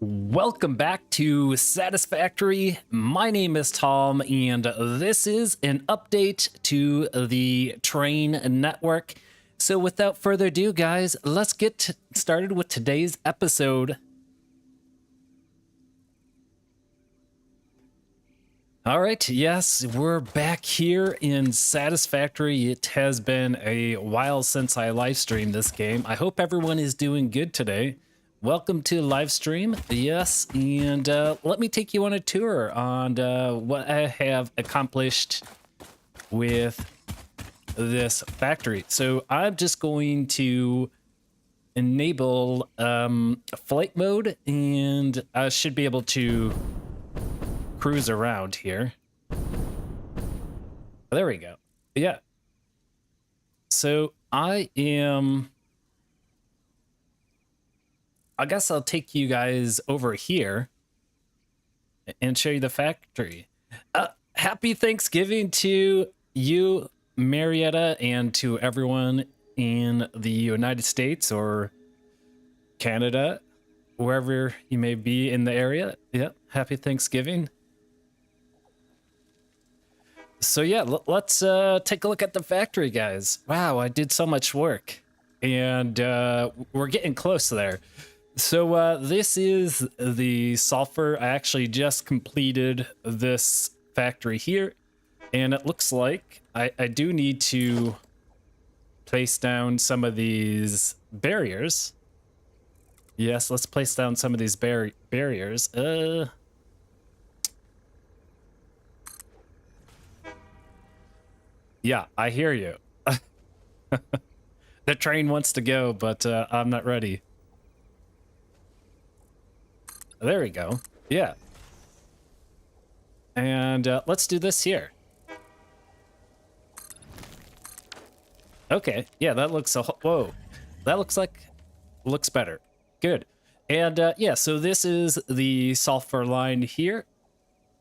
Welcome back to Satisfactory. My name is Tom, and this is an update to the train network. So without further ado, guys, let's get started with today's episode. All right, yes, we're back here in Satisfactory. It has been a while since I live streamed this game. I hope everyone is doing good today. Welcome to live stream, yes, and let me take you on a tour on what I have accomplished with this factory. So I'm just going to enable flight mode, and I should be able to cruise around here. There we go. Yeah. So I guess I'll take you guys over here and show you the factory. Happy Thanksgiving to you, Marietta, and to everyone in the United States or Canada, wherever you may be in the area. Yeah, happy Thanksgiving. So yeah, let's take a look at the factory, guys. Wow, I did so much work, and we're getting close there. So this is the sulfur. I actually just completed this factory here, and it looks like I do need to place down some of these barriers. Yes, let's place down some of these barriers. Yeah, I hear you. The train wants to go, but I'm not ready. There we go. Yeah. And let's do this here. Okay. Yeah, that looks whoa. That looks better. Good. And yeah, so this is the sulfur line here.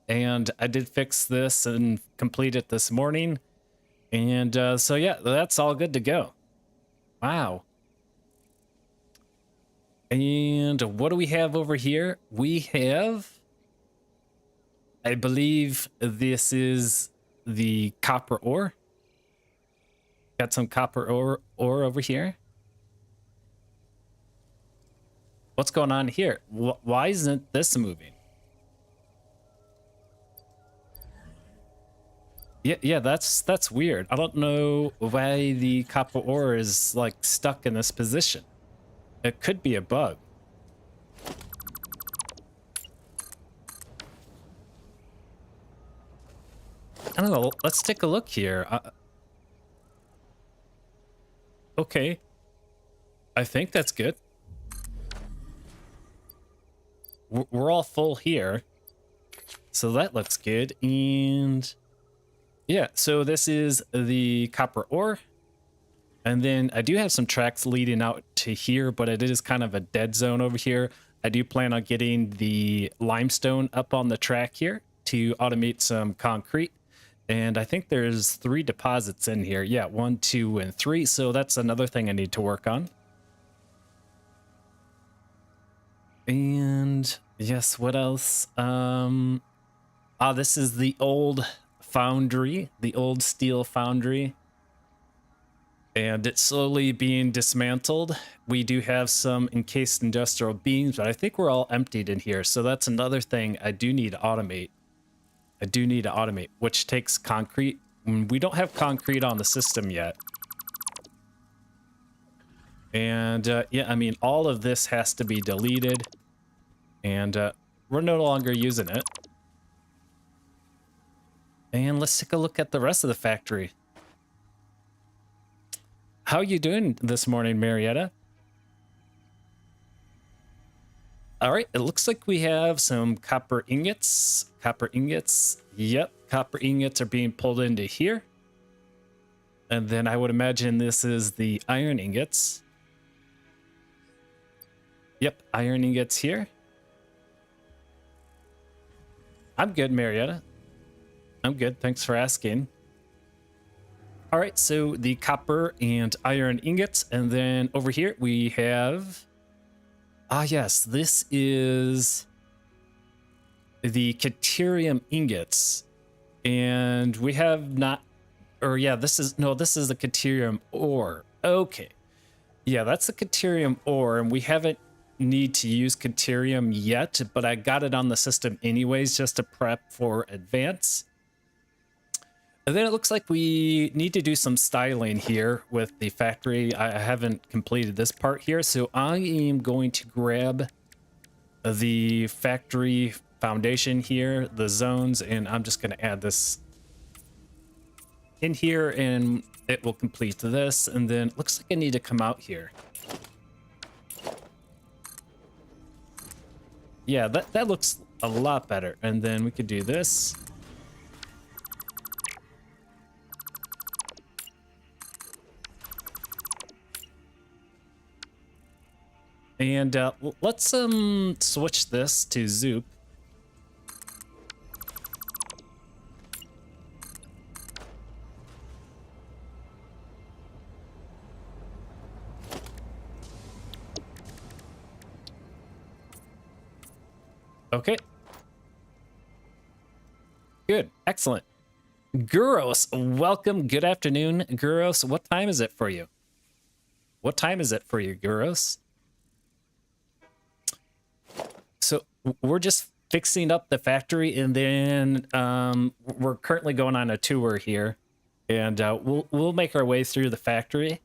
And I did fix this and complete it this morning. And so yeah, that's all good to go. Wow. And what do we have over here? We have, I believe this is the copper ore. Got some copper ore over here. What's going on here? Why isn't this moving? Yeah, that's weird. I don't know why the copper ore is like stuck in this position. It could be a bug. I don't know. Let's take a look here. Okay. I think that's good. We're all full here. So that looks good. And yeah, so this is the copper ore. And then I do have some tracks leading out to here, but it is kind of a dead zone over here. I do plan on getting the limestone up on the track here to automate some concrete. And I think there's 3 deposits in here. Yeah, 1, 2, and 3. So that's another thing I need to work on. And yes, what else? This is the old foundry, the old steel foundry. And it's slowly being dismantled. We do have some encased industrial beams, but I think we're all emptied in here. So that's another thing I do need to automate. Which takes concrete. We don't have concrete on the system yet. And yeah, I mean, all of this has to be deleted. And we're no longer using it. And let's take a look at the rest of the factory. How are you doing this morning, Marietta? All right, it looks like we have some copper ingots. Copper ingots. Yep, copper ingots are being pulled into here. And then I would imagine this is the iron ingots. Yep, iron ingots here. I'm good, Marietta. I'm good, thanks for asking. All right, so the copper and iron ingots, and then over here we have Ah, yes, this is the Caterium ingots. And we have not, or yeah, this is the Caterium ore. Okay. Yeah, that's the Caterium ore, and we haven't need to use Caterium yet, but I got it on the system anyways just to prep for advance. And then it looks like we need to do some styling here with the factory. I haven't completed this part here, so I am going to grab the factory foundation here, the zones, and I'm just going to add this in here, and it will complete this. And then it looks like I need to come out here. Yeah, that looks a lot better. And then we could do this. And let's switch this to Zoop. Okay. Good. Excellent. Guros, welcome. Good afternoon, Guros. What time is it for you? What time is it for you, Guros? So we're just fixing up the factory, and then we're currently going on a tour here, and we'll make our way through the factory,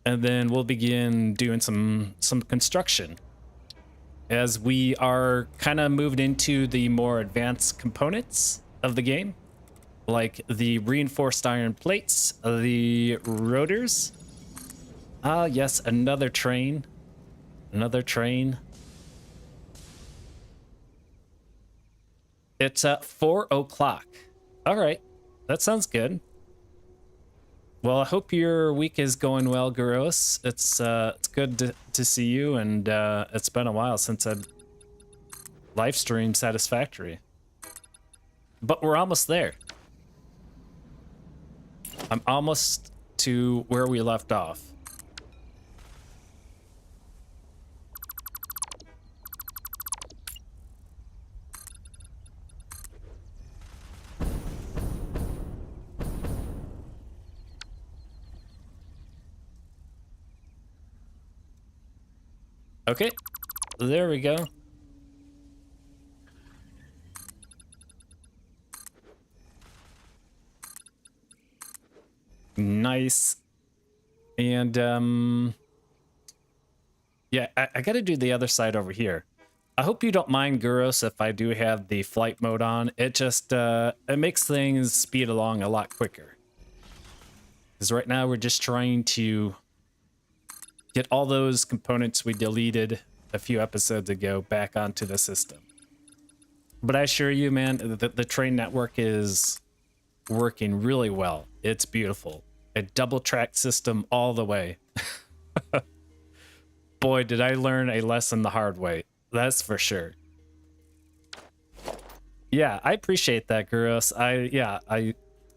and then we'll begin doing some construction as we are kind of moved into the more advanced components of the game, like the reinforced iron plates, the rotors. Ah, yes, another train. Another train. It's at 4 o'clock. All right, that sounds good. Well, I hope your week is going well, Guros. It's good to see you, and it's been a while since I've live streamed Satisfactory. But we're almost there. I'm almost to where we left off. Okay, there we go. Nice. And yeah, I gotta do the other side over here. I hope you don't mind, Guros, if I do have the flight mode on. It just it makes things speed along a lot quicker. Because right now we're just trying to get all those components we deleted a few episodes ago back onto the system. But I assure you, man, the train network is working really well. It's beautiful. A double track system all the way. Boy, did I learn a lesson the hard way. That's for sure. Yeah, I appreciate that, Guros.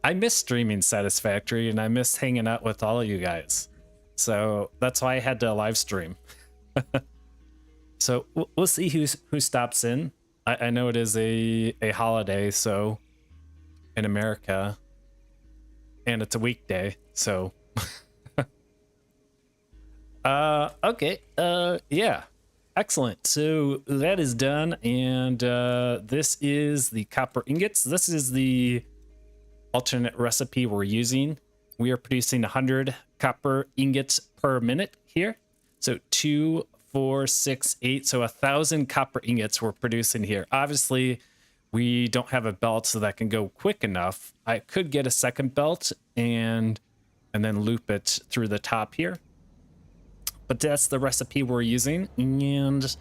I miss streaming Satisfactory, and I miss hanging out with all of you guys. So that's why I had to live stream. So we'll see who stops in. I know it is a holiday, so in America, and it's a weekday, so okay, yeah, excellent. So that is done, and this is the copper ingots. This is the alternate recipe we're using. We are producing 100 copper ingots per minute here. So 2, 4, 6, 8. So 1,000 copper ingots we're producing here. Obviously, we don't have a belt so that can go quick enough. I could get a second belt and then loop it through the top here. But that's the recipe we're using. And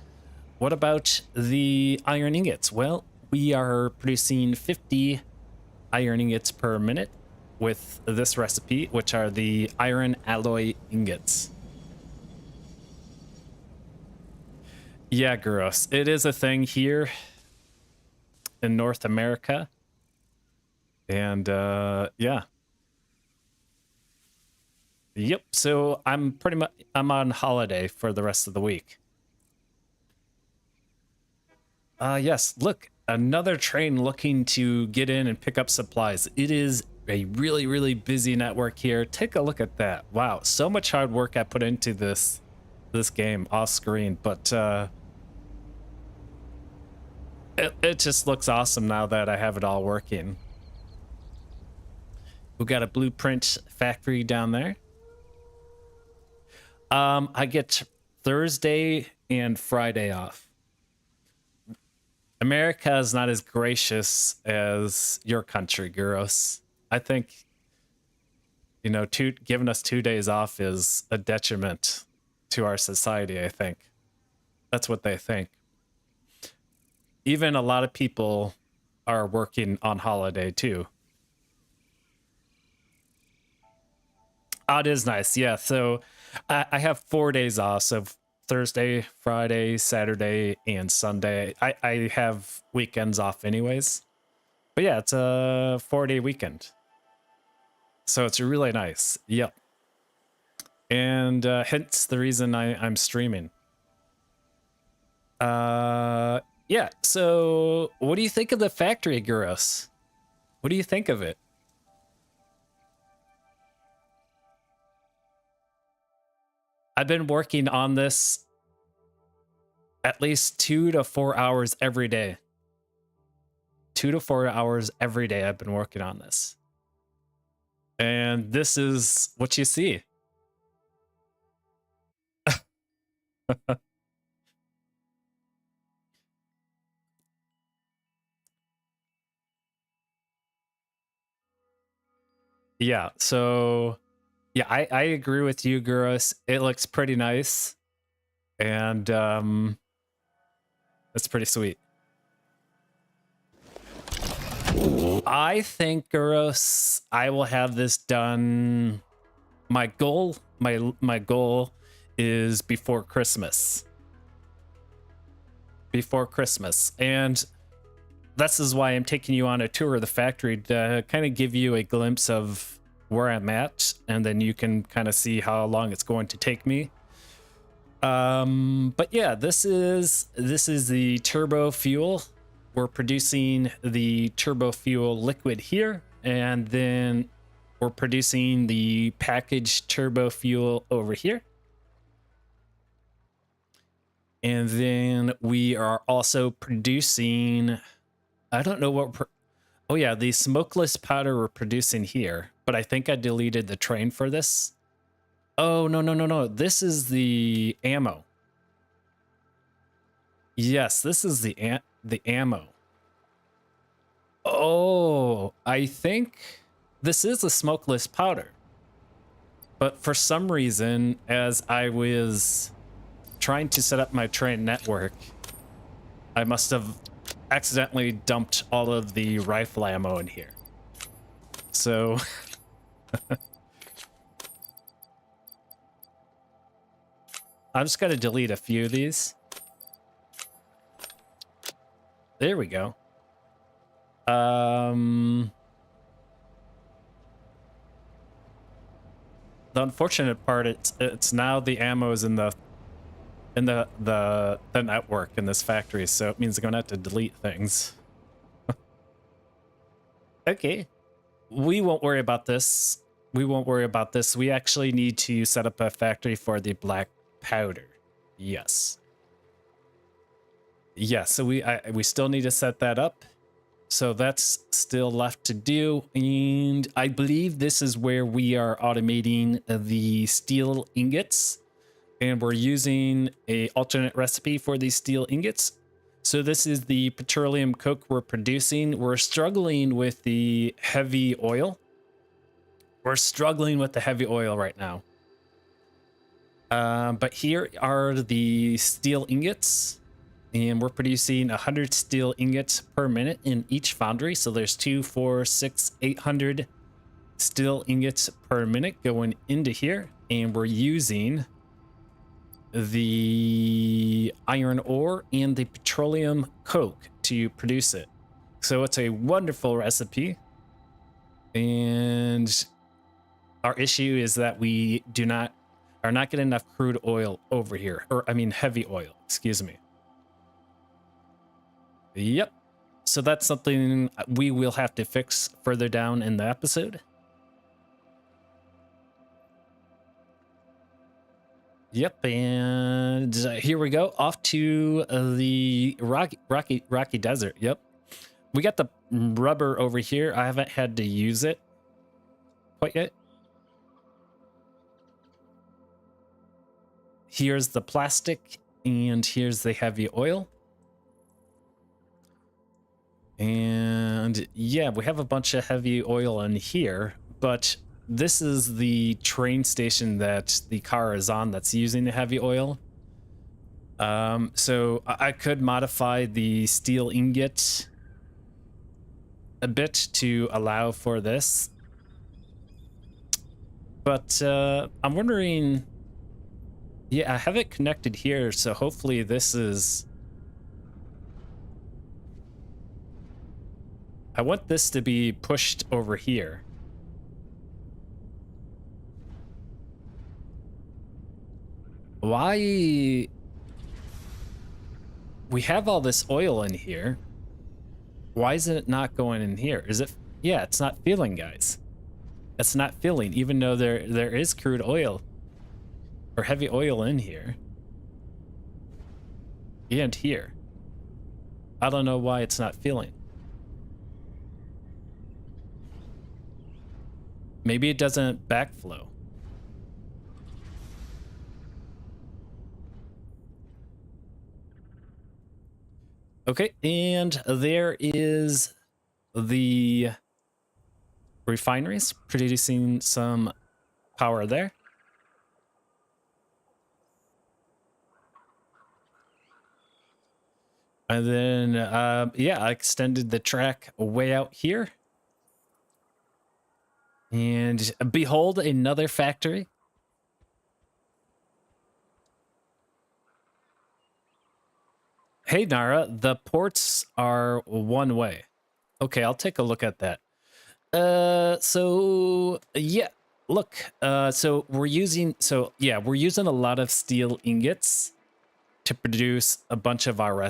what about the iron ingots? Well, we are producing 50 iron ingots per minute with this recipe, which are the iron alloy ingots. Yeah, Guros, it is a thing here in North America. And yeah. Yep, so I'm on holiday for the rest of the week. Yes, look, another train looking to get in and pick up supplies. It is a really, really busy network here. Take a look at that. Wow, so much hard work I put into this game off screen, but it just looks awesome now that I have it all working. We got a blueprint factory down there. I get Thursday and Friday off. America is not as gracious as your country, Guros. I think, you know, giving us 2 days off is a detriment to our society, I think. That's what they think. Even a lot of people are working on holiday too. Oh, it is nice. Yeah. So I have 4 days off. So Thursday, Friday, Saturday, and Sunday. I have weekends off anyways. But yeah, it's a 4-day weekend. So it's really nice. Yep. And hence the reason I'm streaming. Yeah. So what do you think of the factory, Guros? What do you think of it? I've been working on this at least 2 to 4 hours every day. 2 to 4 hours every day I've been working on this. And this is what you see. Yeah, so yeah, I agree with you, Guros. It looks pretty nice. And it's pretty sweet. I think, Guros, I will have this done. My goal is before Christmas. Before Christmas. And this is why I'm taking you on a tour of the factory to kind of give you a glimpse of where I'm at, and then you can kind of see how long it's going to take me. But yeah, this is the turbo fuel. We're producing the turbo fuel liquid here, and then we're producing the packaged turbo fuel over here. And then we are also producing, I don't know what, oh yeah, the smokeless powder we're producing here, but I think I deleted the train for this. Oh, no. This is the ammo. Yes, this is the ammo. Oh, I think this is a smokeless powder. But for some reason, as I was trying to set up my train network, I must have accidentally dumped all of the rifle ammo in here. So I'm just gonna delete a few of these. There we go. The unfortunate part, it's now the ammo is in the network in this factory, so it means I'm gonna have to delete things. Okay, we won't worry about this. We won't worry about this. We actually need to set up a factory for the black powder. Yes. Yeah, so we still need to set that up. So that's still left to do. And I believe this is where we are automating the steel ingots. And we're using a alternate recipe for these steel ingots. So this is the petroleum coke we're producing. We're struggling with the heavy oil. We're struggling with the heavy oil right now. But here are the steel ingots. And we're producing 100 steel ingots per minute in each foundry. So there's 2, 4, 6, 800 steel ingots per minute going into here. And we're using the iron ore and the petroleum coke to produce it. So it's a wonderful recipe. And our issue is that we are not getting enough crude oil over here. Or I mean heavy oil, excuse me. Yep. So that's something we will have to fix further down in the episode. Yep, and here we go, off to the rocky desert. Yep, we got the rubber over here. I haven't had to use it quite yet. Here's the plastic, and here's the heavy oil. And yeah, we have a bunch of heavy oil in here, but this is the train station that the car is on that's using the heavy oil. So I could modify the steel ingot a bit to allow for this. But I'm wondering, yeah, I have it connected here, so hopefully this is... I want this to be pushed over here. Why? We have all this oil in here. Why is it not going in here? Is it? Yeah, it's not filling, guys. It's not filling, even though there is crude oil or heavy oil in here and here. I don't know why it's not filling. Maybe it doesn't backflow. Okay, and there is the refineries producing some power there. And then, yeah, I extended the track way out here. And behold, another factory. Hey, Nara, the ports are one way. Okay, I'll take a look at that. So yeah, look, so we're using a lot of steel ingots to produce a bunch of our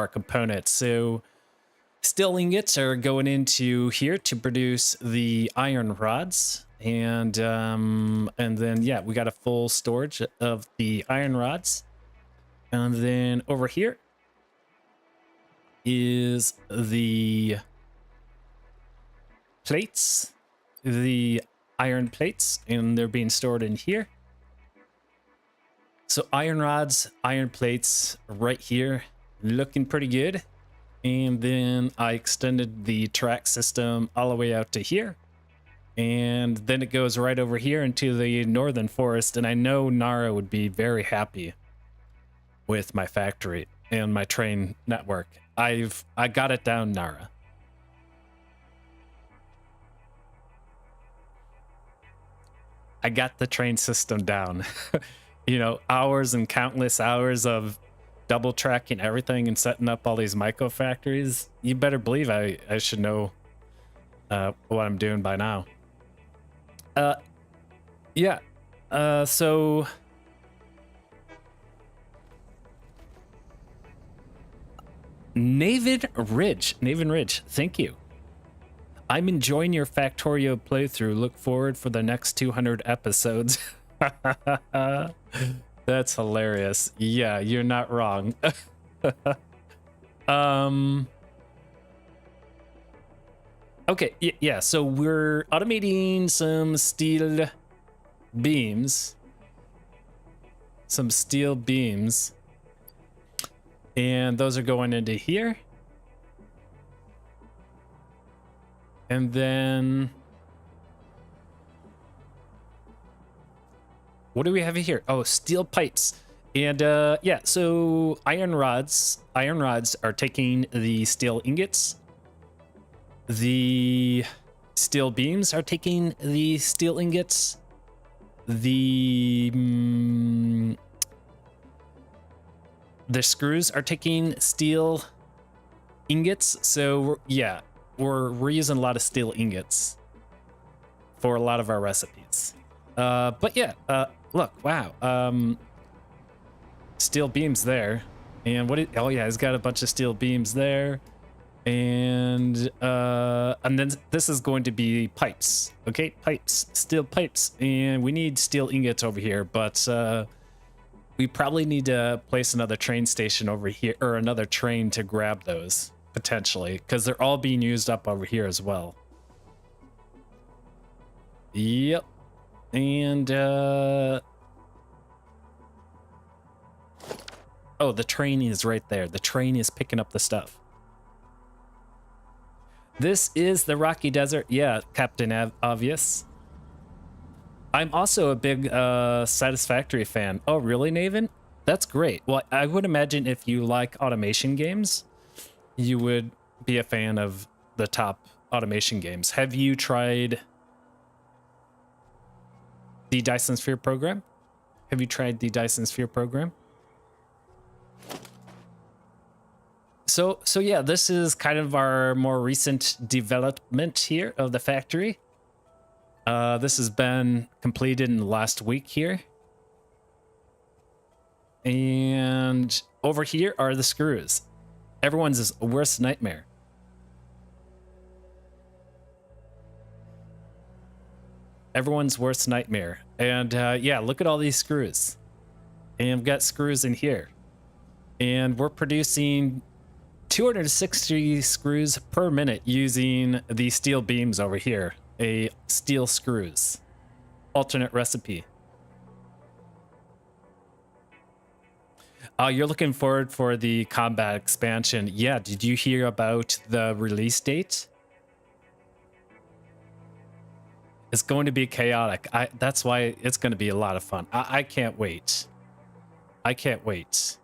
components. So steel ingots are going into here to produce the iron rods, and then yeah, we got a full storage of the iron rods. And then over here is the plates, the iron plates, and they're being stored in here. So iron rods, iron plates right here, looking pretty good. And then I extended the track system all the way out to here. And then it goes right over here into the northern forest. And I know Nara would be very happy with my factory and my train network. I got it down, Nara. I got the train system down. You know, hours and countless hours of double tracking everything and setting up all these micro factories. You better believe I should know what I'm doing by now. Yeah. So Naven Ridge, thank you. I'm enjoying your Factorio playthrough. Look forward for the next 200 episodes. That's hilarious. Yeah, you're not wrong. Okay, yeah, so we're automating some steel beams. And those are going into here. And then what do we have here? Oh, steel pipes. And yeah, so iron rods are taking the steel ingots. The steel beams are taking the steel ingots. The screws are taking steel ingots. So yeah, we're using a lot of steel ingots for a lot of our recipes. But yeah, look, wow. Steel beams there. And oh yeah, he's got a bunch of steel beams there. And then this is going to be pipes. Okay, pipes, steel pipes. And we need steel ingots over here, but we probably need to place another train station over here, or another train to grab those, potentially, because they're all being used up over here as well. Yep. And oh, the train is right there. The train is picking up the stuff. This is the Rocky Desert. Yeah, Captain Obvious. I'm also a big Satisfactory fan. Oh, really, Naven? That's great. Well, I would imagine if you like automation games, you would be a fan of the top automation games. Have you tried the Dyson Sphere program? Have you tried the Dyson Sphere program? So yeah, this is kind of our more recent development here of the factory. This has been completed in the last week here. And over here are the screws. Everyone's worst nightmare. Everyone's worst nightmare. And yeah, look at all these screws. And we've got screws in here. And we're producing 260 screws per minute using the steel beams over here. A steel screws. Alternate recipe. You're looking forward for the combat expansion. Yeah, did you hear about the release date? It's going to be chaotic. That's why it's going to be a lot of fun. I can't wait. I can't wait.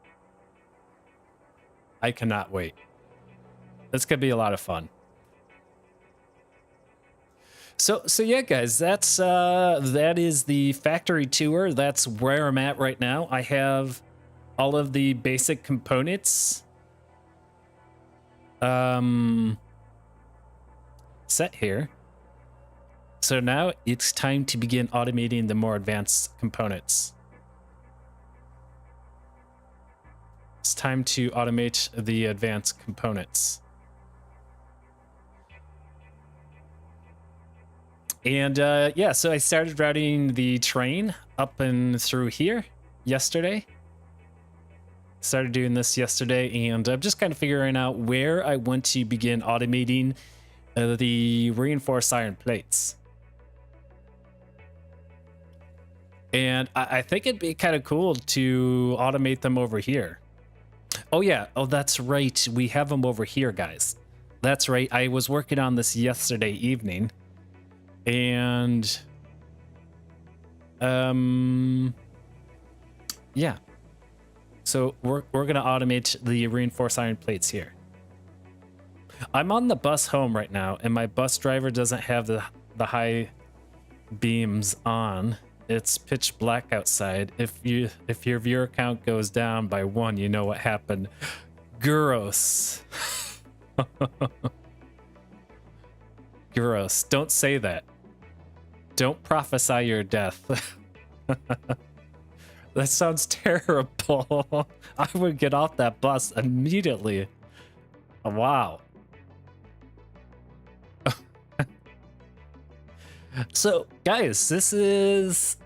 I cannot wait. It's going to be a lot of fun. So yeah, guys, that is the factory tour. That's where I'm at right now. I have all of the basic components set here. So now it's time to begin automating the more advanced components. It's time to automate the advanced components. And yeah, so I started routing the train up and through here yesterday. Started doing this yesterday, and I'm just kind of figuring out where I want to begin automating the reinforced iron plates. And I think it'd be kind of cool to automate them over here. Oh yeah, oh that's right, we have them over here, guys. That's right, I was working on this yesterday evening. And yeah. So we're gonna automate the reinforced iron plates here. I'm on the bus home right now, and my bus driver doesn't have the high beams on. It's pitch black outside. If your viewer count goes down by 1, you know what happened. Gross. Gross. Don't say that. Don't prophesy your death. That sounds terrible. I would get off that bus immediately. Oh, wow. So, guys, this is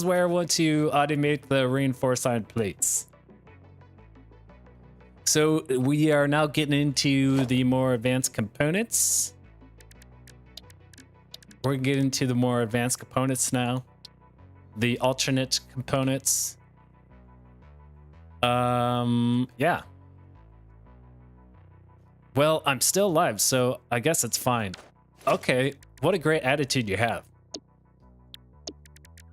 where I want to automate the reinforced iron plates. So we are now getting into the more advanced components. We're getting to the more advanced components now. The alternate components. Yeah. Well, I'm still alive, so I guess it's fine. Okay, what a great attitude you have.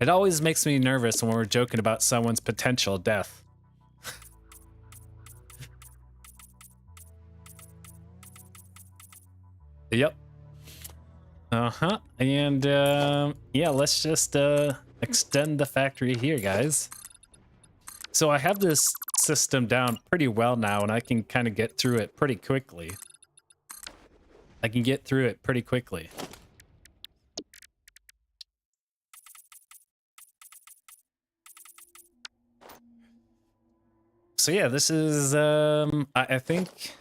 It always makes me nervous when we're joking about someone's potential death. Yep. Uh-huh. And yeah, let's just extend the factory here, guys. So I have this system down pretty well now, and I can kind of get through it pretty quickly. So yeah, this is, I think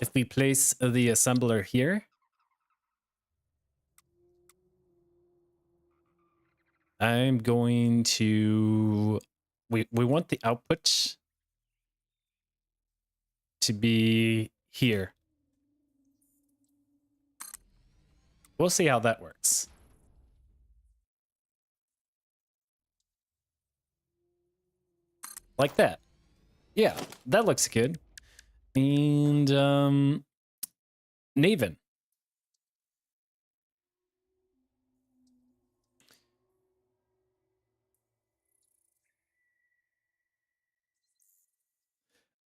if we place the assembler here, I'm going to, we want the output to be here. We'll see how that works. Like that. Yeah, that looks good. And Naven.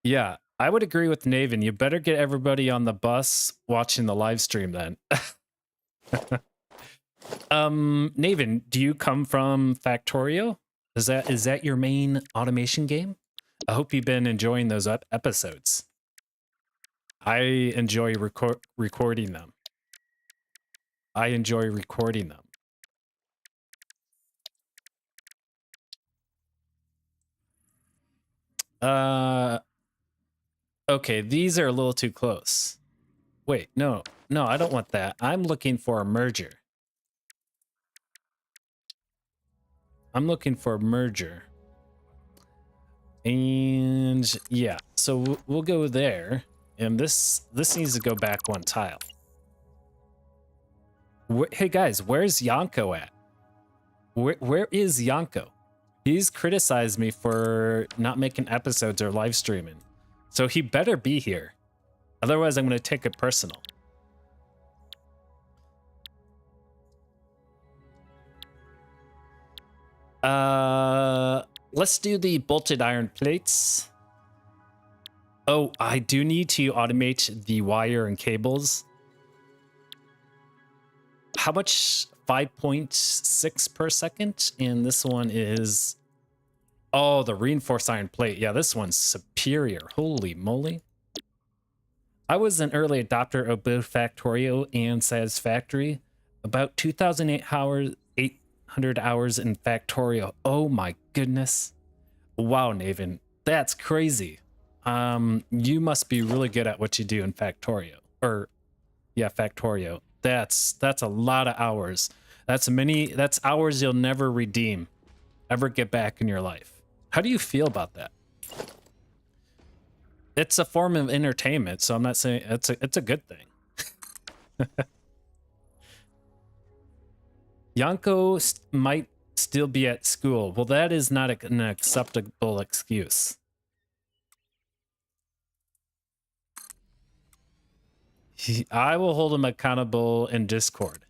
Yeah, I would agree with Naven. You better get everybody on the bus watching the live stream then. Naven, do you come from Factorio? Is that your main automation game? I hope you've been enjoying those episodes. I enjoy recording them. I enjoy recording them. Okay, these are a little too close. Wait, no, I don't want that. I'm looking for a merger. I'm looking for a merger. And yeah, so we'll go there. And this needs to go back one tile. Hey guys, where's Yanko at? Where is Yanko? He's criticized me for not making episodes or live streaming. So he better be here. Otherwise, I'm going to take it personal. Let's do the bolted iron plates. Oh, I do need to automate the wire and cables. How much? 5.6 per second. And this one is... Oh, the reinforced iron plate. Yeah, this one's superior. Holy moly. I was an early adopter of both Factorio and Satisfactory. About 2,800 hours in Factorio. Oh my goodness. Wow, Naven. That's crazy. You must be really good at what you do in Factorio. Or, yeah, Factorio. That's a lot of hours. That's hours you'll never redeem, ever get back in your life. How do you feel about that? It's a form of entertainment, so I'm not saying it's a good thing. Yanko might still be at school. Well, that is not an acceptable excuse. I will hold him accountable in Discord.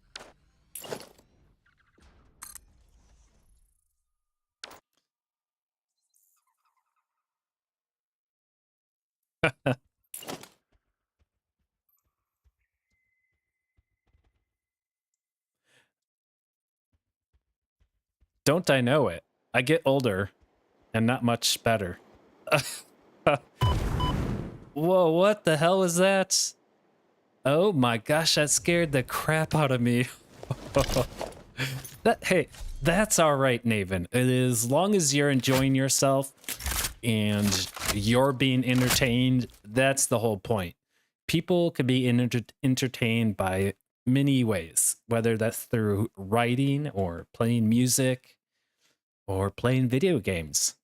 Don't I know it? I get older and not much better. Whoa, what the hell is that? Oh my gosh, that scared the crap out of me. Hey, that's all right, Naven. As long as you're enjoying yourself and you're being entertained, that's the whole point. People can be entertained by many ways, whether that's through writing or playing music or playing video games.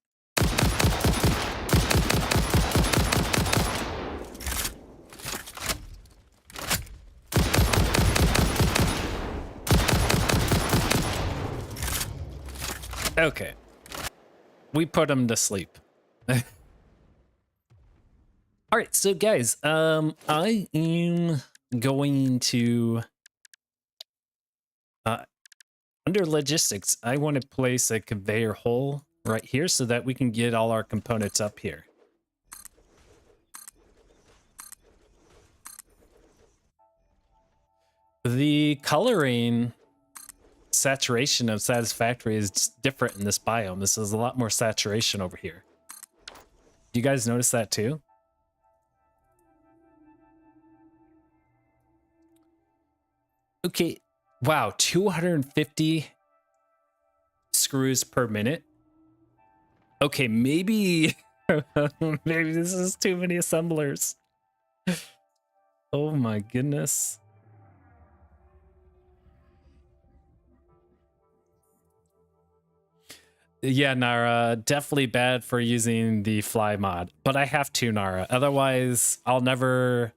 Okay. We put him to sleep. All right, so guys, I am going to under logistics, I want to place a conveyor hole right here so that we can get all our components up here. The coloring saturation of Satisfactory is different in this biome. This is a lot more saturation over here. Do you guys notice that too? Okay, wow, 250 screws per minute. Okay, maybe Maybe this is too many assemblers. Oh my goodness. Yeah, Nara, definitely bad for using the fly mod, but I have to, Nara. Otherwise, I'll never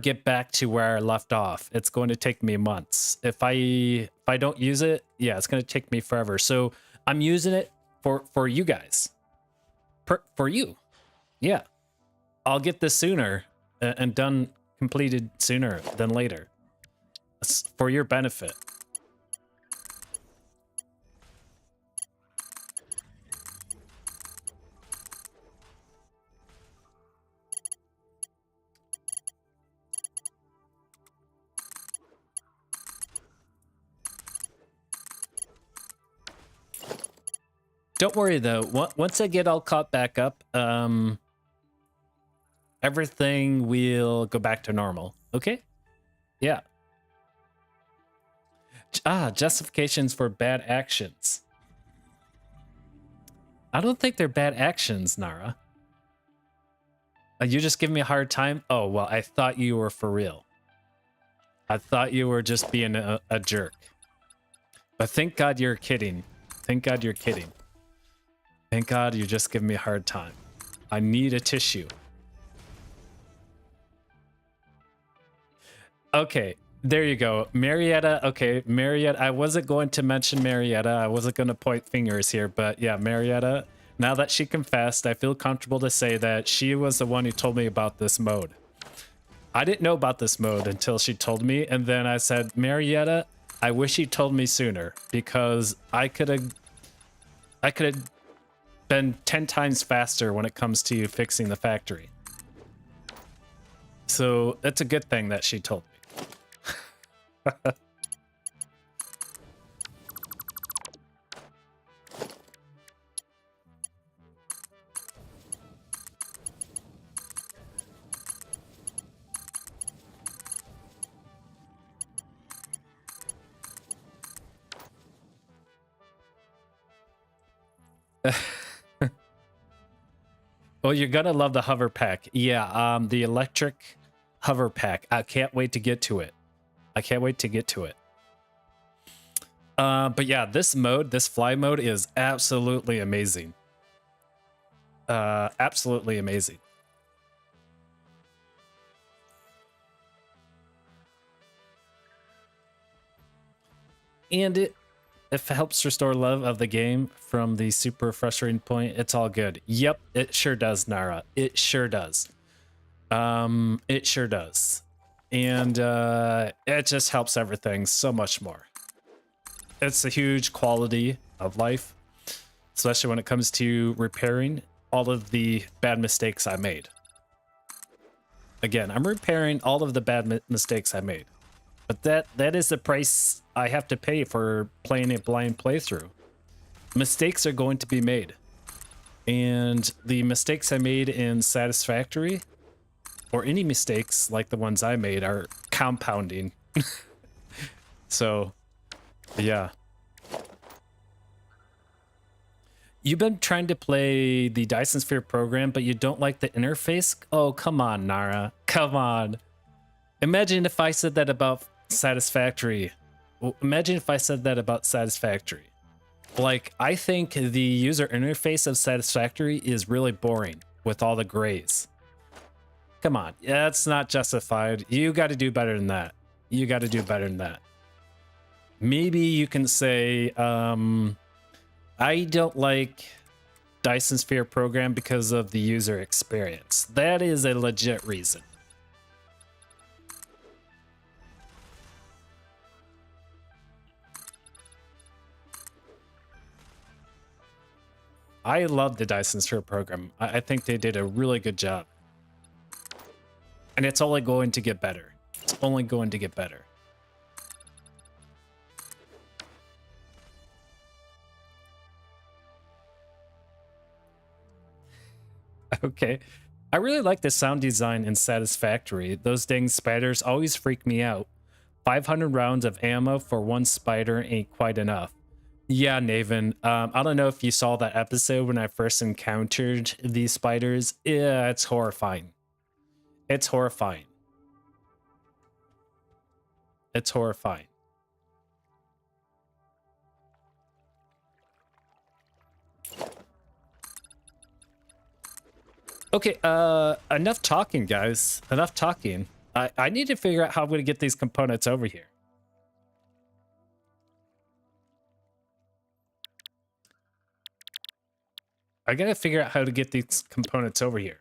get back to where I left off. It's going to take me months. If I don't use it, yeah, it's going to take me forever. So I'm using it for you guys, for you. Yeah, I'll get this sooner and done, completed sooner than later. It's for your benefit. Don't worry though. Once I get all caught back up, everything will go back to normal. Okay? Yeah. Justifications for bad actions. I don't think they're bad actions, Nara. You just give me a hard time? Oh, well, I thought you were for real. I thought you were just being a jerk. But thank God you're kidding. Thank God you're kidding. Thank God you're just giving me a hard time. I need a tissue. Okay, there you go. Marietta, okay, Marietta. I wasn't going to mention Marietta. I wasn't going to point fingers here, but yeah, Marietta. Now that she confessed, I feel comfortable to say that she was the one who told me about this mode. I didn't know about this mode until she told me, and then I said, Marietta, I wish you told me sooner, because I could have been 10 times faster when it comes to fixing the factory. So that's a good thing that she told me. Well, you're gonna love the hover pack. Yeah, the electric hover pack. I can't wait to get to it. I can't wait to get to it. But yeah, this mode, this fly mode is absolutely amazing. Absolutely amazing. And it helps restore love of the game from the super frustrating point. It's all good. Yep, it sure does, Nara. It sure does. It sure does. And it just helps everything so much more. It's a huge quality of life, especially when it comes to repairing all of the bad mistakes I made. Again, I'm repairing all of the bad mistakes I made. But that is the price I have to pay for playing a blind playthrough. Mistakes are going to be made. And the mistakes I made in Satisfactory, or any mistakes like the ones I made, are compounding. So, yeah. You've been trying to play the Dyson Sphere program, but you don't like the interface? Oh, come on, Nara. Come on. Imagine if I said that about Satisfactory. Imagine if I said that about Satisfactory. Like, I think the user interface of Satisfactory is really boring with all the grays. Come on, that's not justified. You got to do better than that. You got to do better than that. Maybe you can say, I don't like Dyson Sphere program because of the user experience. That is a legit reason. I love the Dyson Sphere program. I think they did a really good job. And it's only going to get better. It's only going to get better. Okay. I really like the sound design in Satisfactory. Those dang spiders always freak me out. 500 rounds of ammo for one spider ain't quite enough. Yeah, Naven. I don't know if you saw that episode when I first encountered these spiders. Yeah, it's horrifying. It's horrifying. It's horrifying. Okay, enough talking, guys. Enough talking. I need to figure out how I'm going to get these components over here. I got to figure out how to get these components over here.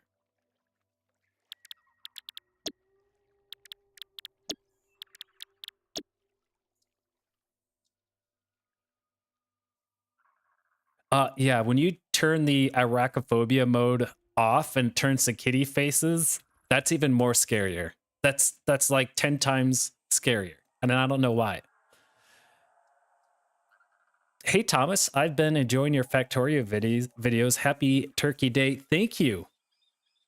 Yeah, when you turn the Arachophobia mode off and turns to kitty faces, that's even more scarier. That's like 10 times scarier. And I don't know why. Hey, Thomas, I've been enjoying your Factorio videos. Happy Turkey Day. Thank you.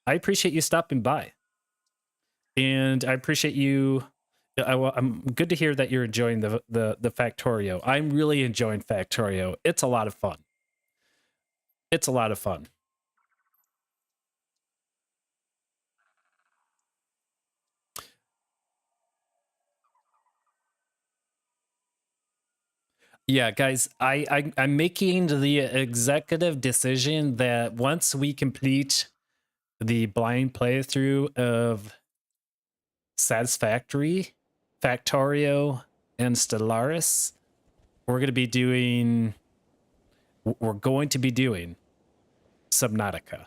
I appreciate you stopping by. And I appreciate you. I'm good to hear that you're enjoying the Factorio. I'm really enjoying Factorio. It's a lot of fun. It's a lot of fun. Yeah, guys, I'm making the executive decision that once we complete the blind playthrough of Satisfactory, Factorio, and Stellaris, we're going to be doing Subnautica.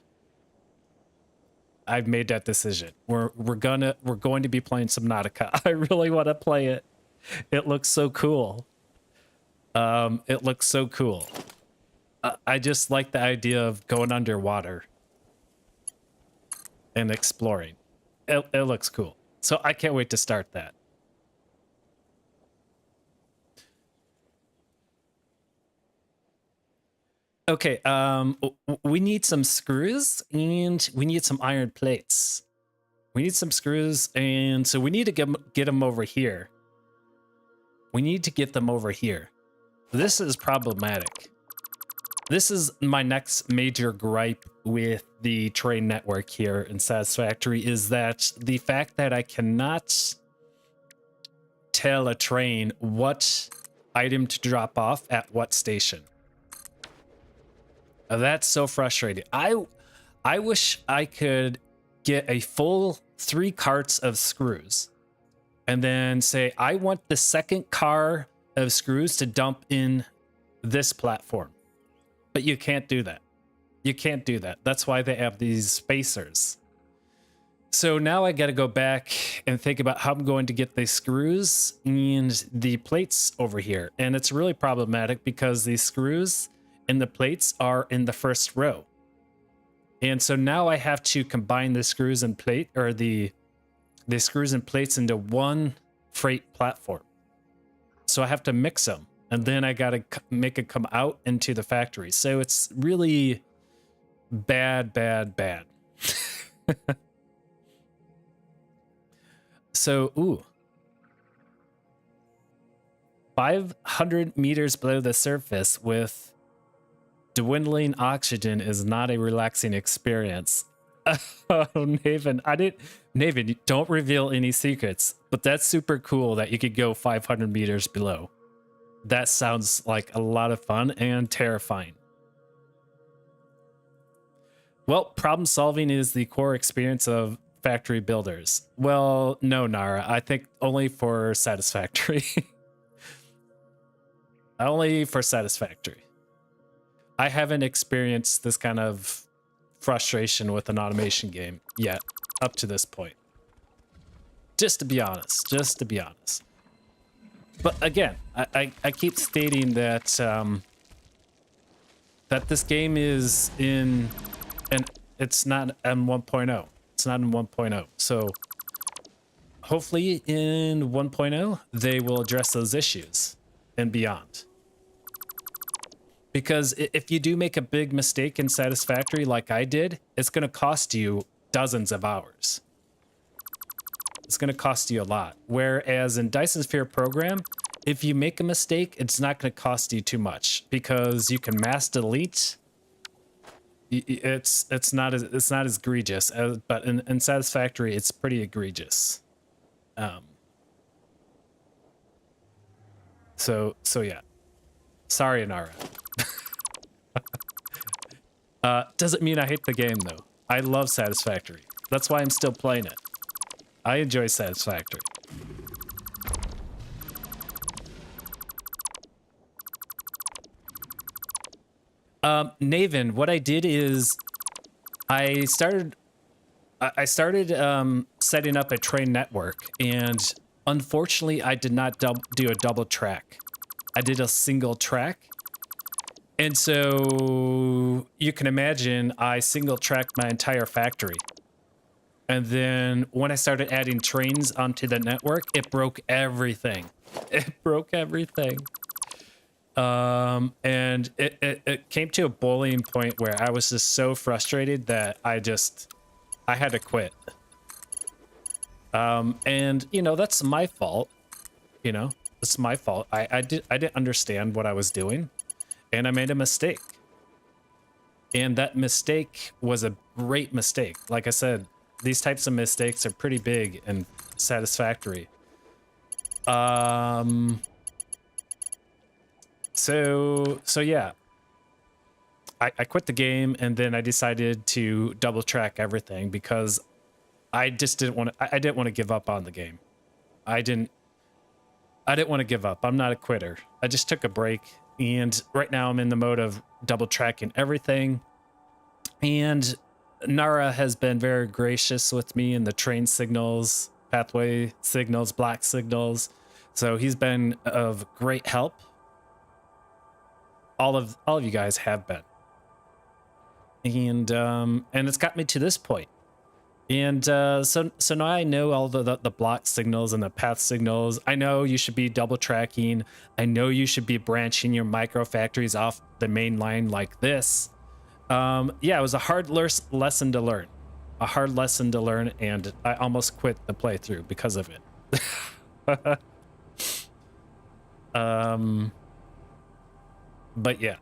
I've made that decision. We're going to be playing Subnautica. I really want to play it. It looks so cool. It looks so cool. I just like the idea of going underwater and exploring. It looks cool. So I can't wait to start that. Okay, we need some screws and we need some iron plates. We need some screws, and so we need to get them over here. We need to get them over here. This is problematic. This is my next major gripe with the train network here in Satisfactory, is that the fact that I cannot tell a train what item to drop off at what station. That's so frustrating. I wish I could get a full 3 carts of screws and then say, I want the second car of screws to dump in this platform. But you can't do that. You can't do that. That's why they have these spacers. So now I got to go back and think about how I'm going to get the screws and the plates over here. And it's really problematic because the screws and the plates are in the first row. And so now I have to combine the screws and plate, or the screws and plates into one freight platform. So I have to mix them, and then I got to make it come out into the factory. So it's really bad. So, ooh. 500 meters below the surface with dwindling oxygen is not a relaxing experience. Oh, Naven, Naven, don't reveal any secrets, but that's super cool that you could go 500 meters below. That sounds like a lot of fun and terrifying. Well, problem solving is the core experience of factory builders. Well, no, Nara, I think only for Satisfactory. Only for Satisfactory. I haven't experienced this kind of frustration with an automation game yet, up to this point. Just to be honest. But again, I keep stating that that this game is in, and it's not in 1.0. It's not in 1.0. So hopefully in 1.0, they will address those issues and beyond. Because if you do make a big mistake in Satisfactory like I did, it's going to cost you dozens of hours. It's going to cost you a lot. Whereas in Dyson Sphere Program, if you make a mistake, it's not going to cost you too much because you can mass delete. It's not as egregious as, but in Satisfactory it's pretty egregious. So yeah. Sorry, Nara. Doesn't mean I hate the game though. I love Satisfactory. That's why I'm still playing it. I enjoy Satisfactory. Naven, what I did is I started setting up a train network, and unfortunately I did not do a double track. I did a single track. And so you can imagine I single tracked my entire factory. And then when I started adding trains onto the network, it broke everything. It broke everything. And it came to a boiling point where I was just so frustrated that I had to quit. And you know, that's my fault. You know, it's my fault. I didn't understand what I was doing, and I made a mistake. And that mistake was a great mistake. Like I said, these types of mistakes are pretty big and Satisfactory. So yeah, I quit the game, and then I decided to double track everything because I just didn't want to. I didn't want to give up on the game. I didn't want to give up. I'm not a quitter. I just took a break, and right now I'm in the mode of double tracking everything. And Nara has been very gracious with me in the train signals, pathway signals, black signals. So he's been of great help. All of you guys have been. And it's got me to this point. And so now I know all the block signals and the path signals. I know you should be double tracking. I know you should be branching your micro factories off the main line like this. Yeah, it was a hard lesson to learn. A hard lesson to learn, and I almost quit the playthrough because of it. But yeah.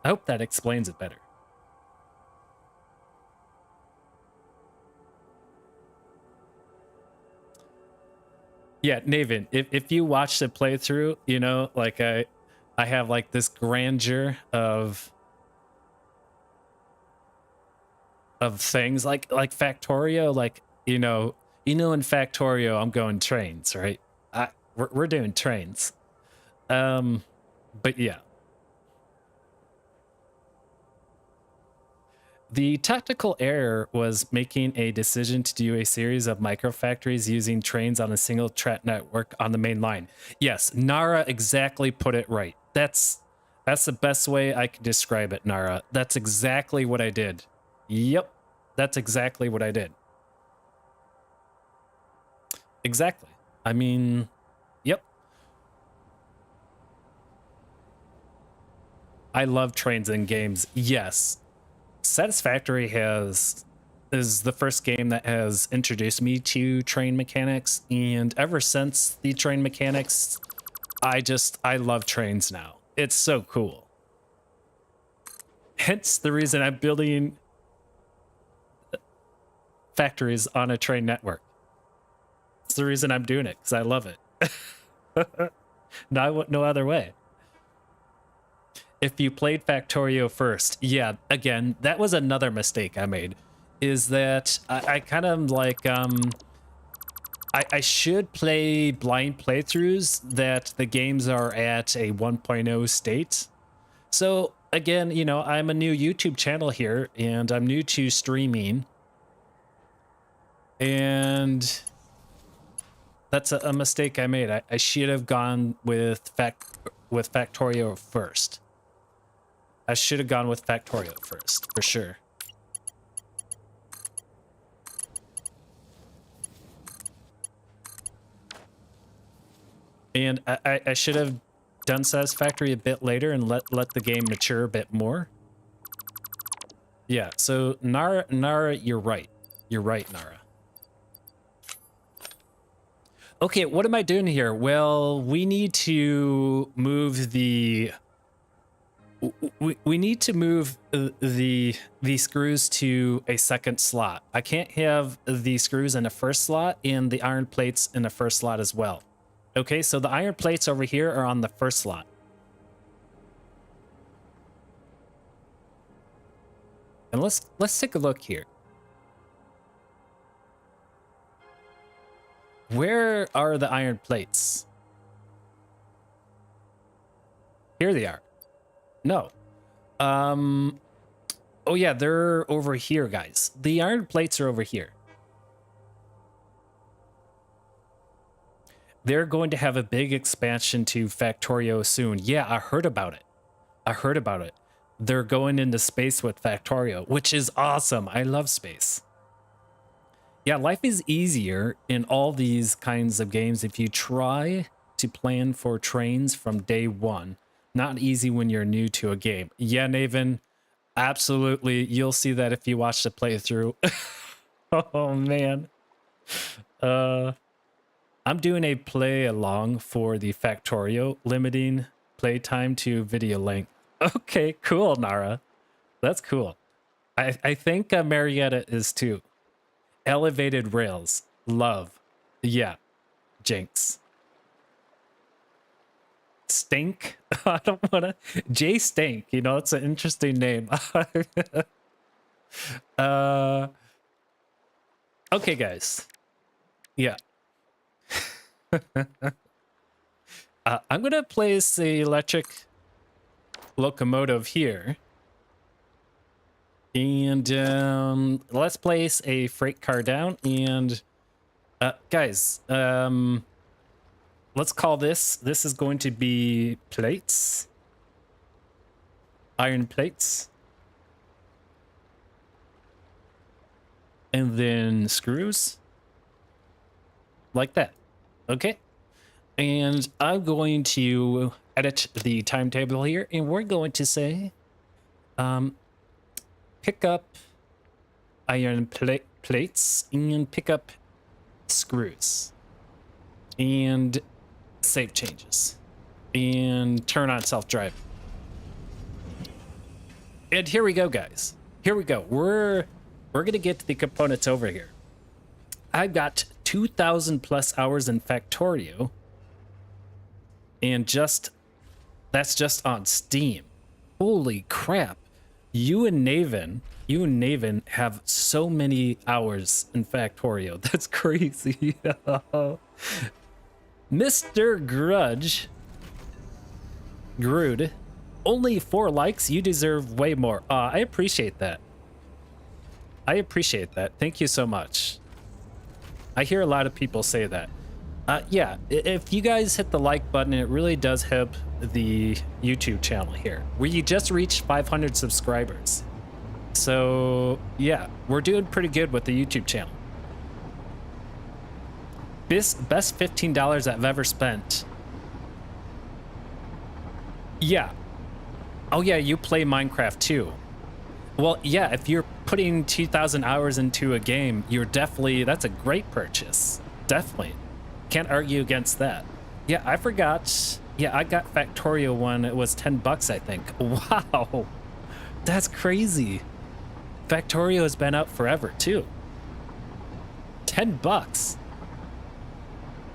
I hope that explains it better. Yeah, Naven, if you watch the playthrough, you know, like I have like this grandeur of things like Factorio, like, you know, in Factorio, I'm going trains, right? We're doing trains. But yeah. The tactical error was making a decision to do a series of microfactories using trains on a single track network on the main line. Yes, Nara exactly put it right. That's the best way I can describe it, Nara. That's exactly what I did. Yep, that's exactly what I did. Exactly. I mean, yep. I love trains in games. Yes. Satisfactory is the first game that has introduced me to train mechanics, and ever since the train mechanics, I love trains now. It's so cool. Hence the reason I'm building factories on a train network. It's the reason I'm doing it, because I love it. No other way. If you played Factorio first, yeah, again, that was another mistake I made, is that I kind of like, I should play blind playthroughs that the games are at a 1.0 state. So again, you know, I'm a new YouTube channel here, and I'm new to streaming, and that's a mistake I made. I should have gone with Factorio first. I should have gone with Factorio first, for sure. And I should have done Satisfactory a bit later and let the game mature a bit more. Yeah, so Nara, you're right. You're right, Nara. Okay, what am I doing here? Well, we need to move the we need to move the screws to a second slot. I can't have the screws in the first slot and the iron plates in the first slot as well. Okay, so the iron plates over here are on the first slot. And let's take a look here. Where are the iron plates? Here they are. No. Oh yeah, they're over here, guys. The iron plates are over here. They're going to have a big expansion to Factorio soon. Yeah, I heard about it. I heard about it. They're going into space with Factorio, which is awesome. I love space. Yeah, life is easier in all these kinds of games if you try to plan for trains from day one. Not easy when you're new to a game. Yeah, Naven, absolutely. You'll see that if you watch the playthrough. Oh, man. I'm doing a play along for the Factorio, limiting playtime to video length. Okay, cool, Nara. That's cool. I think Marietta is too. Elevated rails. Love. Yeah. Jinx. Stink. I don't want to. J Stink. You know, it's an interesting name. Okay, guys. Yeah. I'm going to place the electric locomotive here. And let's place a freight car down. And guys, let's call this. This is going to be plates. Iron plates. And then screws. Like that. Okay. And I'm going to edit the timetable here. And we're going to say... pick up iron plates and pick up screws and save changes and turn on self-drive. And here we go, guys. Here we go. We're gonna get the components over here. I've got 2,000 plus hours in Factorio, and that's just on Steam. Holy crap. You and Naven have so many hours in Factorio. That's crazy. Mr. Grood, only 4 likes. You deserve way more. I appreciate that. I appreciate that. Thank you so much. I hear a lot of people say that. Yeah, if you guys hit the like button, it really does help the YouTube channel here. We just reached 500 subscribers. So, yeah, we're doing pretty good with the YouTube channel. Best $15 I've ever spent. Yeah. Oh, yeah, you play Minecraft too. Well, yeah, if you're putting 2,000 hours into a game, you're definitely, that's a great purchase. Definitely. Can't argue against that. Yeah, I forgot. Yeah, I got Factorio one. It was 10 bucks, I think. Wow. That's crazy. Factorio has been out forever, too. 10 bucks.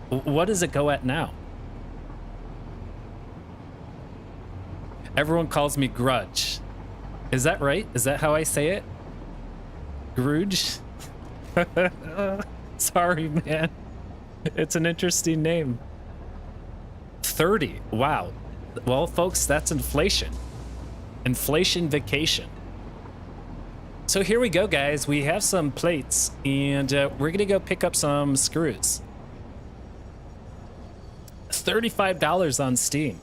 What does it go at now? Everyone calls me Grudge. Is that right? Is that how I say it? Grudge? Sorry, man. It's an interesting name. 30. Wow. Well, folks, that's inflation. Inflation vacation. So here we go, guys. We have some plates, and we're going to go pick up some screws. $35 on Steam.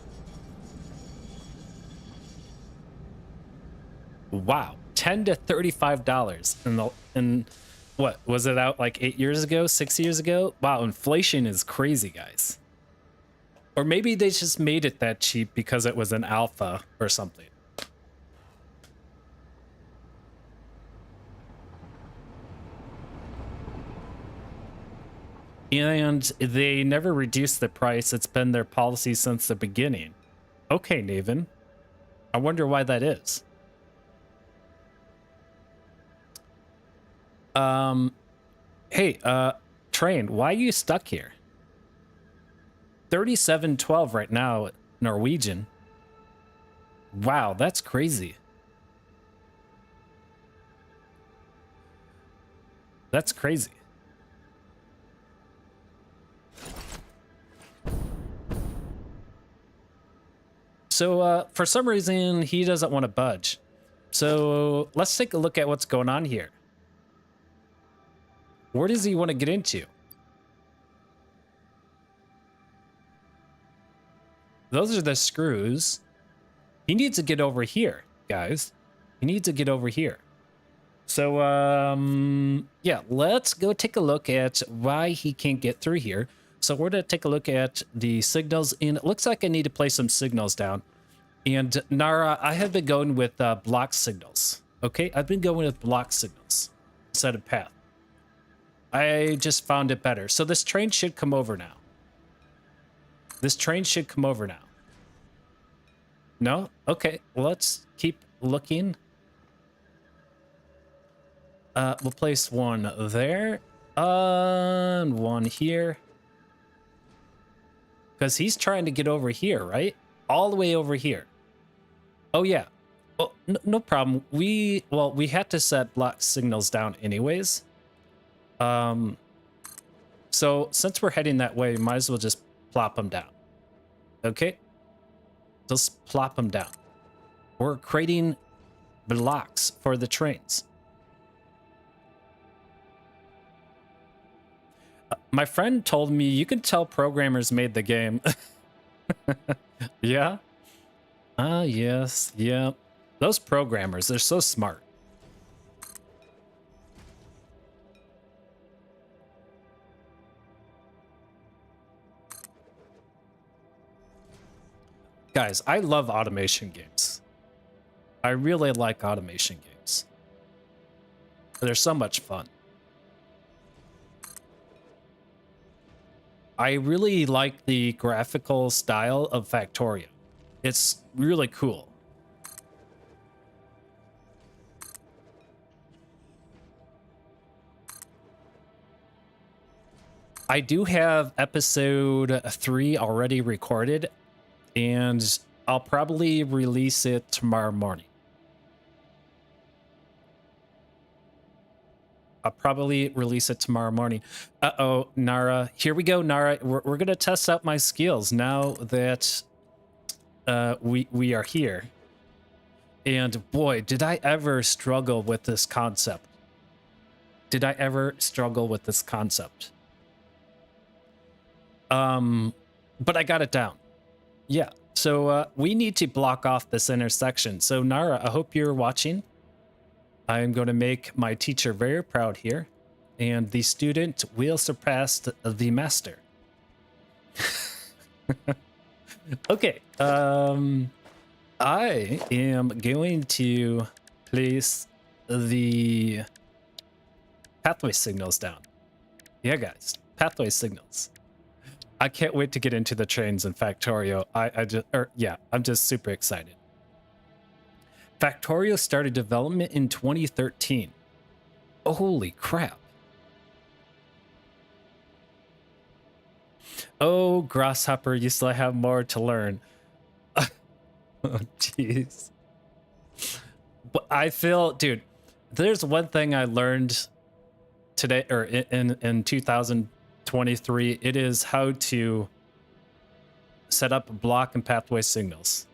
Wow. $10 to $35 in what was it out like 8 years ago, 6 years ago? Wow, inflation is crazy, guys. Or maybe they just made it that cheap because it was an alpha or something. And they never reduced the price. It's been their policy since the beginning. Okay, Naven. I wonder why that is. Hey, Train, why are you stuck here? 37.12 right now, Norwegian. Wow, that's crazy. That's crazy. So, for some reason, he doesn't want to budge. So, let's take a look at what's going on here. Where does he want to get into? Those are the screws. He needs to get over here, guys. He needs to get over here. So, yeah, let's go take a look at why he can't get through here. So we're going to take a look at the signals, and it looks like I need to place some signals down. And Nara, I have been going with block signals. Okay, I've been going with block signals instead of path. I just found it better. So this train should come over now. This train should come over now. No? Okay, let's keep looking. We'll place one there. And one here. Because he's trying to get over here, right? All the way over here. Oh, yeah. Well, no problem. We had to set block signals down anyways. So since we're heading that way, might as well just plop them down. Okay? Just plop them down. We're creating blocks for the trains. My friend told me you could tell programmers made the game. Yeah? Ah, yes. Yeah. Those programmers, they're so smart. Guys, I love automation games. I really like automation games. They're so much fun. I really like the graphical style of Factorio. It's really cool. I do have episode 3 already recorded, and I'll probably release it tomorrow morning. I'll probably release it tomorrow morning. Uh-oh, Nara. Here we go, Nara. We're going to test out my skills now that we are here. And boy, did I ever struggle with this concept. Did I ever struggle with this concept? But I got it down. Yeah, so we need to block off this intersection. So Nara, I hope you're watching. I'm going to make my teacher very proud here, and the student will surpass the master. Okay, I am going to place the pathway signals down. Yeah, guys, pathway signals. I can't wait to get into the trains in Factorio. I'm just super excited. Factorio started development in 2013. Oh, holy crap. Oh, Grasshopper, you still have more to learn. Oh, jeez. But I feel, dude, there's one thing I learned today, or in 2023, it is how to set up block and pathway signals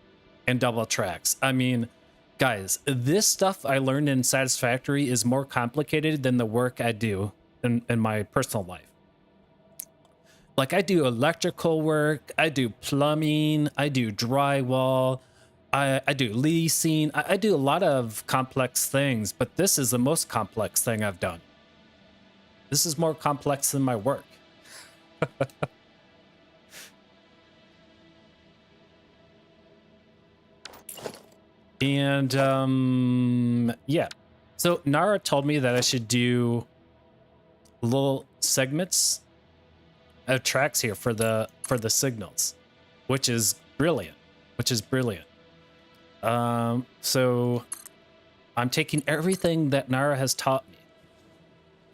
and double tracks. I mean, guys, this stuff I learned in Satisfactory is more complicated than the work I do in my personal life. Like, I do electrical work, I do plumbing, I do drywall, I do leasing, I do a lot of complex things, but this is the most complex thing I've done. This is more complex than my work. And yeah, so Nara told me that I should do little segments tracks here for the signals, which is brilliant. So I'm taking everything that Nara has taught me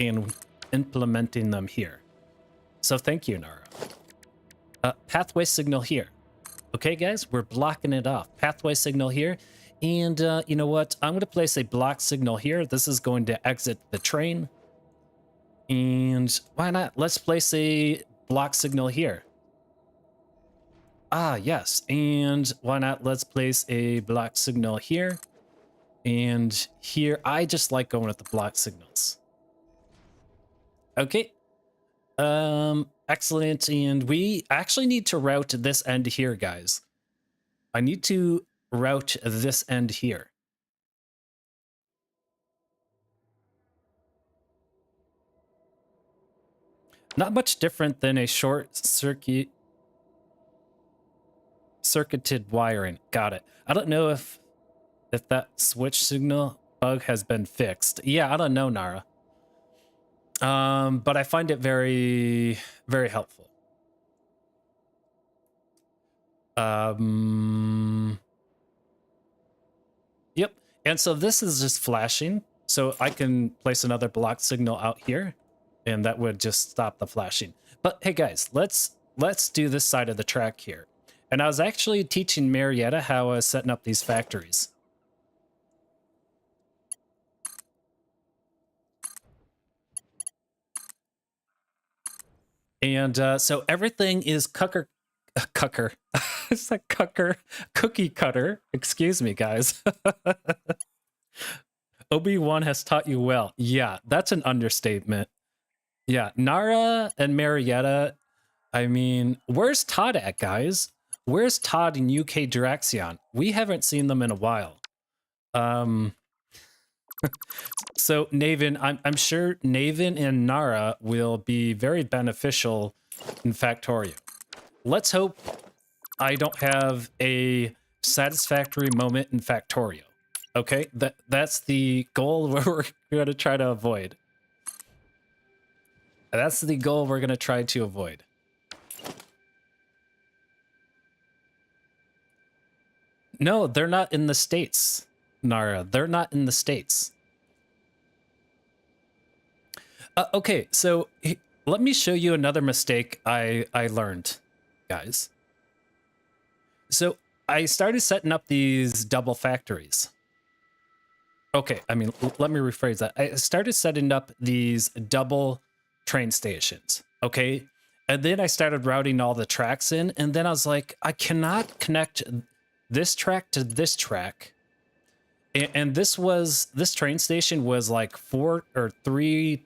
and implementing them here. So thank you, Nara. Pathway signal here. Okay, guys, we're blocking it off. Pathway signal here. And you know what? I'm going to place a block signal here. This is going to exit the train. And why not? Let's place a block signal here. Ah, yes. And why not? Let's place a block signal here. And here, I just like going with the block signals. Okay. Excellent. And we actually need to route this end here, guys. I need to route this end here. Not much different than a short circuited wiring. Got it. I don't know if that switch signal bug has been fixed. Yeah, I don't know, Nara. But I find it very, very helpful. Yep. And so this is just flashing. So I can place another block signal out here, and that would just stop the flashing. But hey guys, let's do this side of the track here. And I was actually teaching Marietta how I was setting up these factories. And so everything is it's like cookie cutter. Excuse me, guys. Obi-Wan has taught you well. Yeah, that's an understatement. Yeah, Nara and Marietta. I mean, where's Todd at, guys? Where's Todd and UK Diraxion? We haven't seen them in a while. So Naven, I'm sure Naven and Nara will be very beneficial in Factorio. Let's hope I don't have a satisfactory moment in Factorio. Okay, that's the goal we're going to try to avoid. That's the goal we're going to try to avoid. No, they're not in the States, Nara. They're not in the States. Okay, so let me show you another mistake I learned, guys. So I started setting up these double factories. Okay, I mean, let me rephrase that. I started setting up these double train stations, okay? And then I started routing all the tracks in, and then I was like, I cannot connect this track to this track. And this train station was like three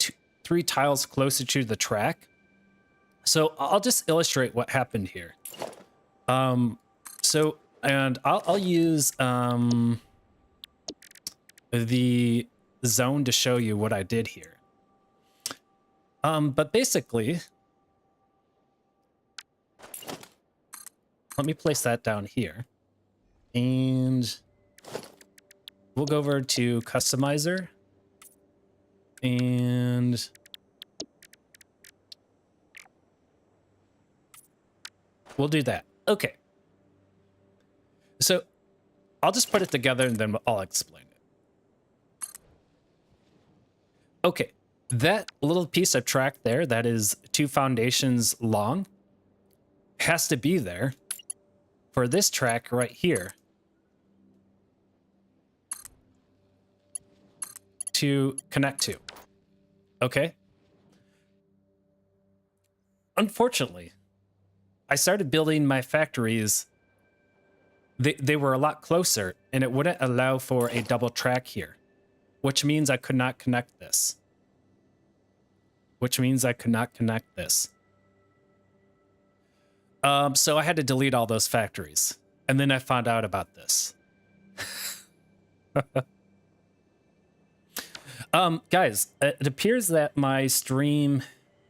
tiles closer to the track. So I'll just illustrate what happened here. So, and I'll use the zone to show you what I did here. But basically, let me place that down here. And we'll go over to Customizer. And we'll do that. Okay. So I'll just put it together and then I'll explain it. Okay. That little piece of track there that is 2 foundations long has to be there for this track right here to connect to. Okay. Unfortunately, I started building my factories. They were a lot closer, and it wouldn't allow for a double track here, which means I could not connect this. So I had to delete all those factories, and then I found out about this. Guys, it appears that my stream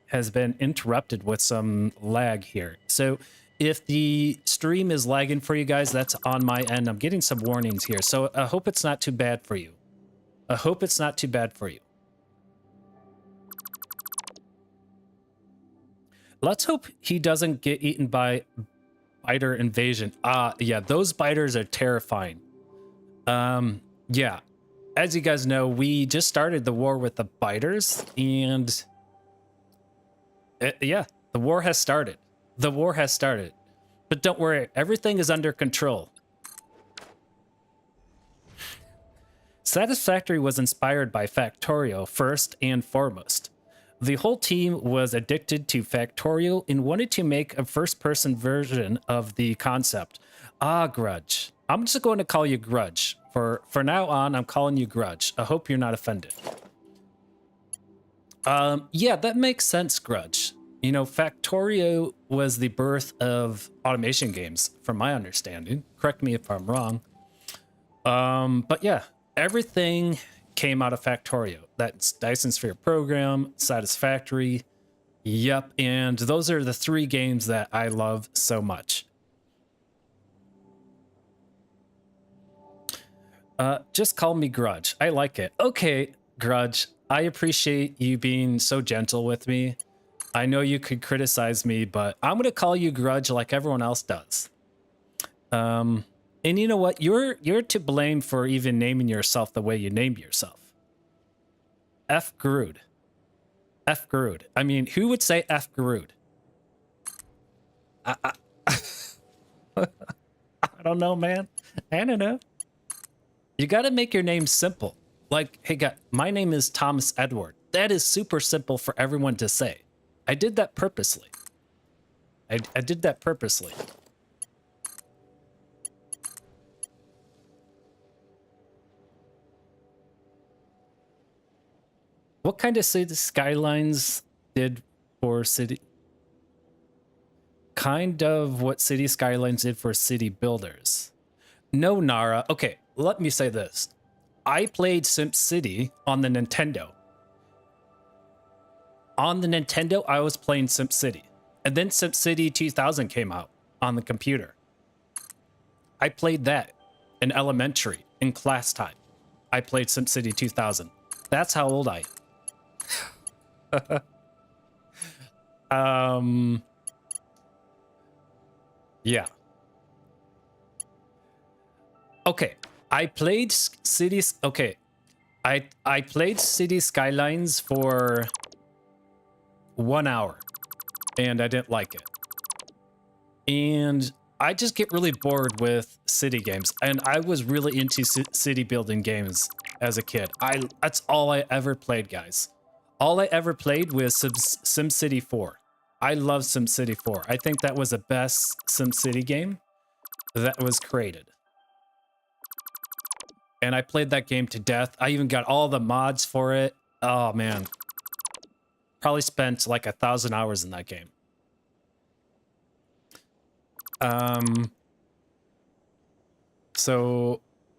has been interrupted with some lag here. So if the stream is lagging for you guys, that's on my end. I'm getting some warnings here. So I hope it's not too bad for you. Let's hope he doesn't get eaten by biter invasion. Yeah, those biters are terrifying. Yeah. As you guys know, we just started the war with the biters, and yeah, the war has started. The war has started. But don't worry, everything is under control. Satisfactory was inspired by Factorio first and foremost. The whole team was addicted to Factorio and wanted to make a first-person version of the concept. Grudge. I'm just going to call you Grudge. For now on, I'm calling you Grudge. I hope you're not offended. Yeah, that makes sense, Grudge. You know, Factorio was the birth of automation games, from my understanding. Correct me if I'm wrong. But yeah, everything came out of Factorio. That's Dyson Sphere Program, Satisfactory. Yep, and those are the 3 games that I love so much. Just call me Grudge. I like it. Okay, Grudge. I appreciate you being so gentle with me. I know you could criticize me, but I'm going to call you Grudge like everyone else does. And you know what? You're to blame for even naming yourself the way you named yourself. F. Garud. F. Garud. I mean, who would say F. Garud? I don't know, man. I don't know. You got to make your name simple. Like, hey, guys, my name is Thomas Edward. That is super simple for everyone to say. I did that purposely. I did that purposely. What kind of city skylines did for city? Kind of what city skylines did for city builders. No, Nara. Okay, let me say this. I played SimCity on the Nintendo. On the Nintendo, I was playing SimCity. And then SimCity 2000 came out on the computer. I played that in elementary, in class time. I played SimCity 2000. That's how old I am. Yeah. Okay, I played cities. Okay, I played City Skylines for 1 hour, and I didn't like it. And I just get really bored with city games, and I was really into city building games as a kid. That's all I ever played, guys. All I ever played was SimCity 4. I love SimCity 4. I think that was the best SimCity game that was created. And I played that game to death. I even got all the mods for it. Oh, man. Probably spent like 1,000 hours in that game.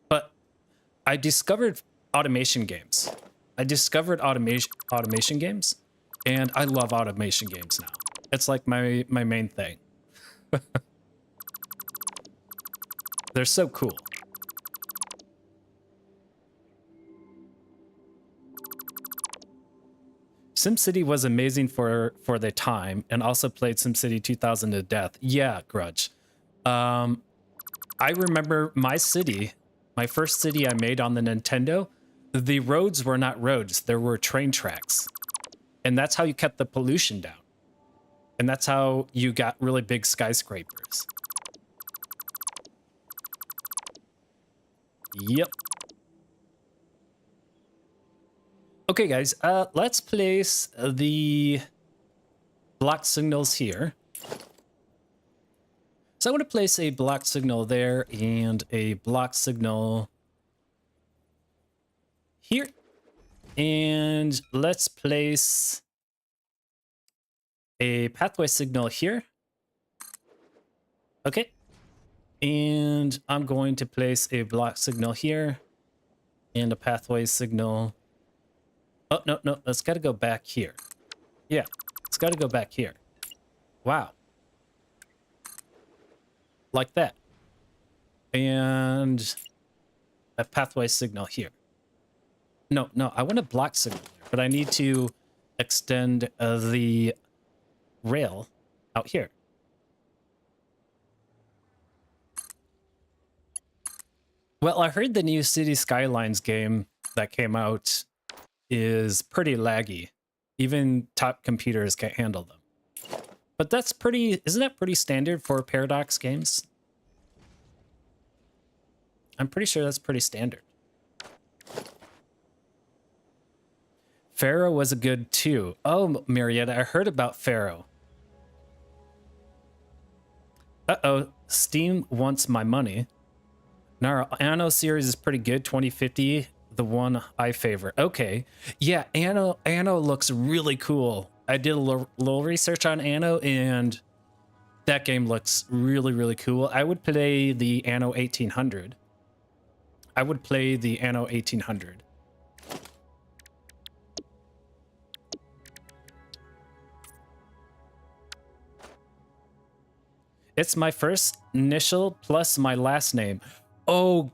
But I discovered automation games. I discovered automation games, and I love automation games now. It's like my main thing. They're so cool. SimCity was amazing for the time, and also played SimCity 2000 to death. Yeah, Grudge. I remember my first city I made on the Nintendo, the roads were not roads, there were train tracks. And that's how you kept the pollution down. And that's how you got really big skyscrapers. Yep. Okay, guys, let's place the block signals here. So I'm going to place a block signal there and a block signal here. And let's place a pathway signal here. Okay. And I'm going to place a block signal here and a pathway signal. Oh, no, it's got to go back here. Yeah, it's got to go back here. Wow. Like that. And a pathway signal here. No, I want a block signal there, but I need to extend the rail out here. Well, I heard the new City Skylines game that came out is pretty laggy. Even top computers can't handle them. But that's pretty, isn't that pretty standard for Paradox games? I'm pretty sure that's pretty standard. Pharaoh was a good too. Oh, Marietta, I heard about Pharaoh. Uh-oh, Steam wants my money. Nara, Anno series is pretty good. 2050, the one I favor. Okay. Yeah, Anno looks really cool. I did a little research on Anno, and that game looks really, really cool. I would play the Anno 1800. I would play the Anno 1800. It's my first initial plus my last name. Oh,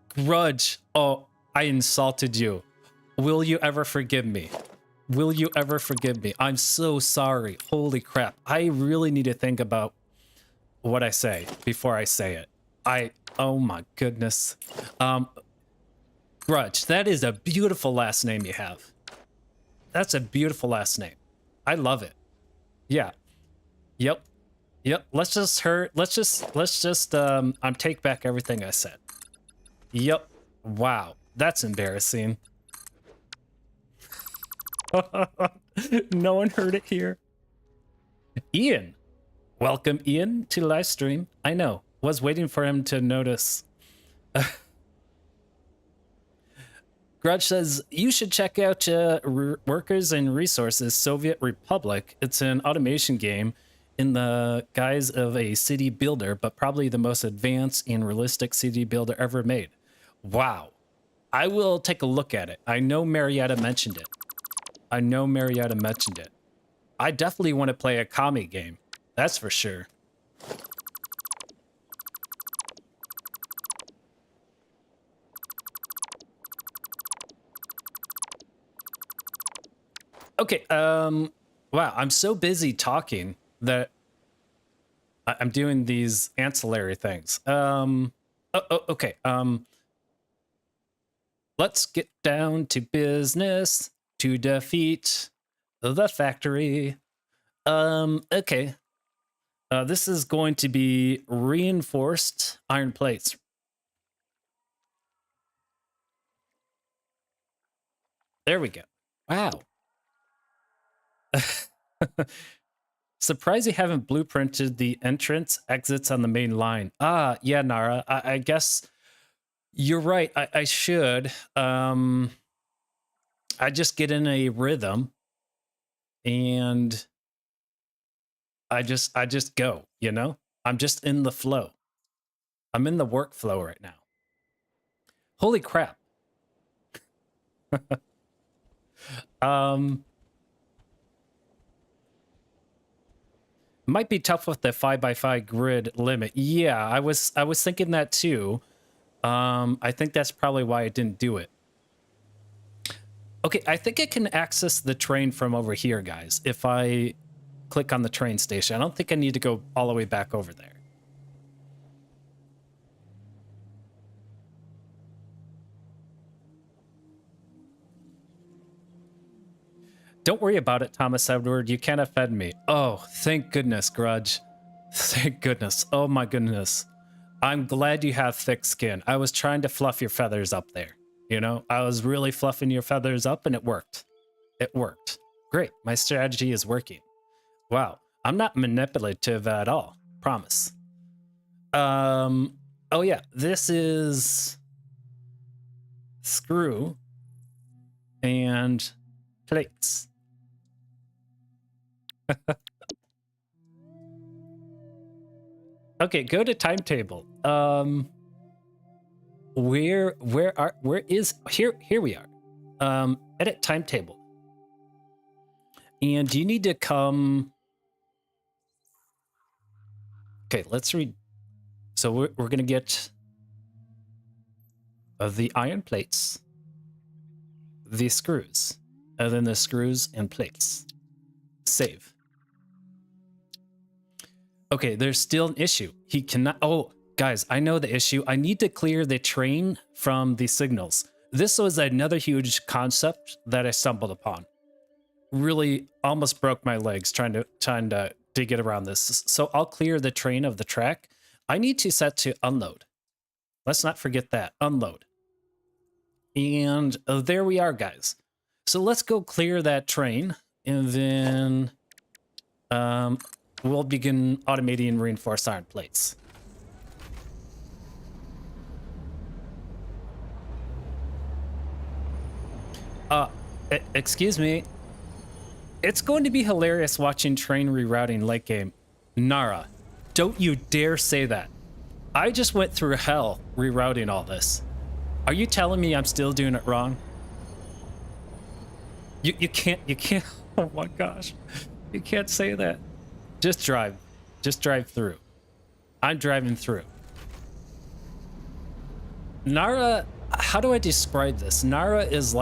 Grudge. Oh, I insulted you. Will you ever forgive me? Will you ever forgive me? I'm so sorry. Holy crap. I really need to think about what I say before I say it. Oh my goodness. Grudge, that is a beautiful last name you have. That's a beautiful last name. I love it. Yeah. Yep. Yep. Let's just take back everything I said. Yep. Wow. That's embarrassing. No one heard it here. Ian. Welcome, Ian, to live stream. I know. Was waiting for him to notice. Grudge says, you should check out Workers and Resources Soviet Republic. It's an automation game in the guise of a city builder, but probably the most advanced and realistic city builder ever made. Wow. I will take a look at it. I know Marietta mentioned it. I definitely want to play a commie game. That's for sure. Okay, wow, I'm so busy talking that I'm doing these ancillary things. Okay, let's get down to business to defeat the factory. Okay. This is going to be reinforced iron plates. There we go. Wow. Surprised you haven't blueprinted the entrance exits on the main line. Ah, yeah, Nara. I guess you're right. I should. I just get in a rhythm and I just go, you know? I'm just in the flow. I'm in the workflow right now. Holy crap. Might be tough with the 5x5 grid limit. Yeah, I was thinking that too. I think that's probably why I didn't do it. Okay, I think I can access the train from over here, guys. If I click on the train station, I don't think I need to go all the way back over there. Don't worry about it, Thomas Edward. You can't offend me. Oh, thank goodness, Grudge. Thank goodness. Oh my goodness. I'm glad you have thick skin. I was trying to fluff your feathers up there. You know, I was really fluffing your feathers up and it worked. It worked. Great. My strategy is working. Wow. I'm not manipulative at all. Promise. Oh yeah, this is screw and plates. Okay, go to timetable. Where is here we are. Edit timetable. And you need to come. Okay, let's read. So we're gonna get the iron plates, the screws, and then the screws and plates. Save. Okay, there's still an issue. He cannot. Oh, guys, I know the issue. I need to clear the train from the signals. This was another huge concept that I stumbled upon. Really almost broke my legs trying to get around this. So I'll clear the train of the track. I need to set to unload. Let's not forget that. Unload. And there we are, guys. So let's go clear that train, and then we'll begin automating reinforced iron plates. Excuse me. It's going to be hilarious watching train rerouting late game. Nara, don't you dare say that. I just went through hell rerouting all this. Are you telling me I'm still doing it wrong? You can't, oh my gosh. You can't say that. Just drive through. I'm driving through. Nara, how do I describe this? Nara is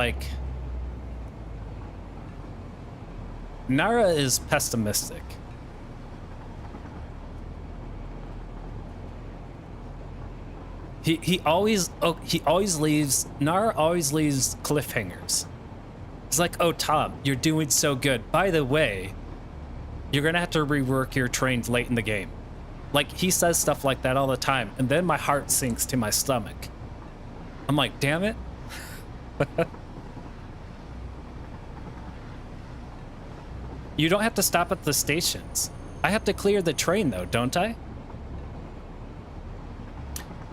pessimistic. He always leaves, Nara always leaves cliffhangers. He's like, oh, Tom, you're doing so good. By the way, you're gonna have to rework your trains late in the game. Like, he says stuff like that all the time, and then my heart sinks to my stomach. I'm like, damn it. You don't have to stop at the stations. I have to clear the train though, don't I?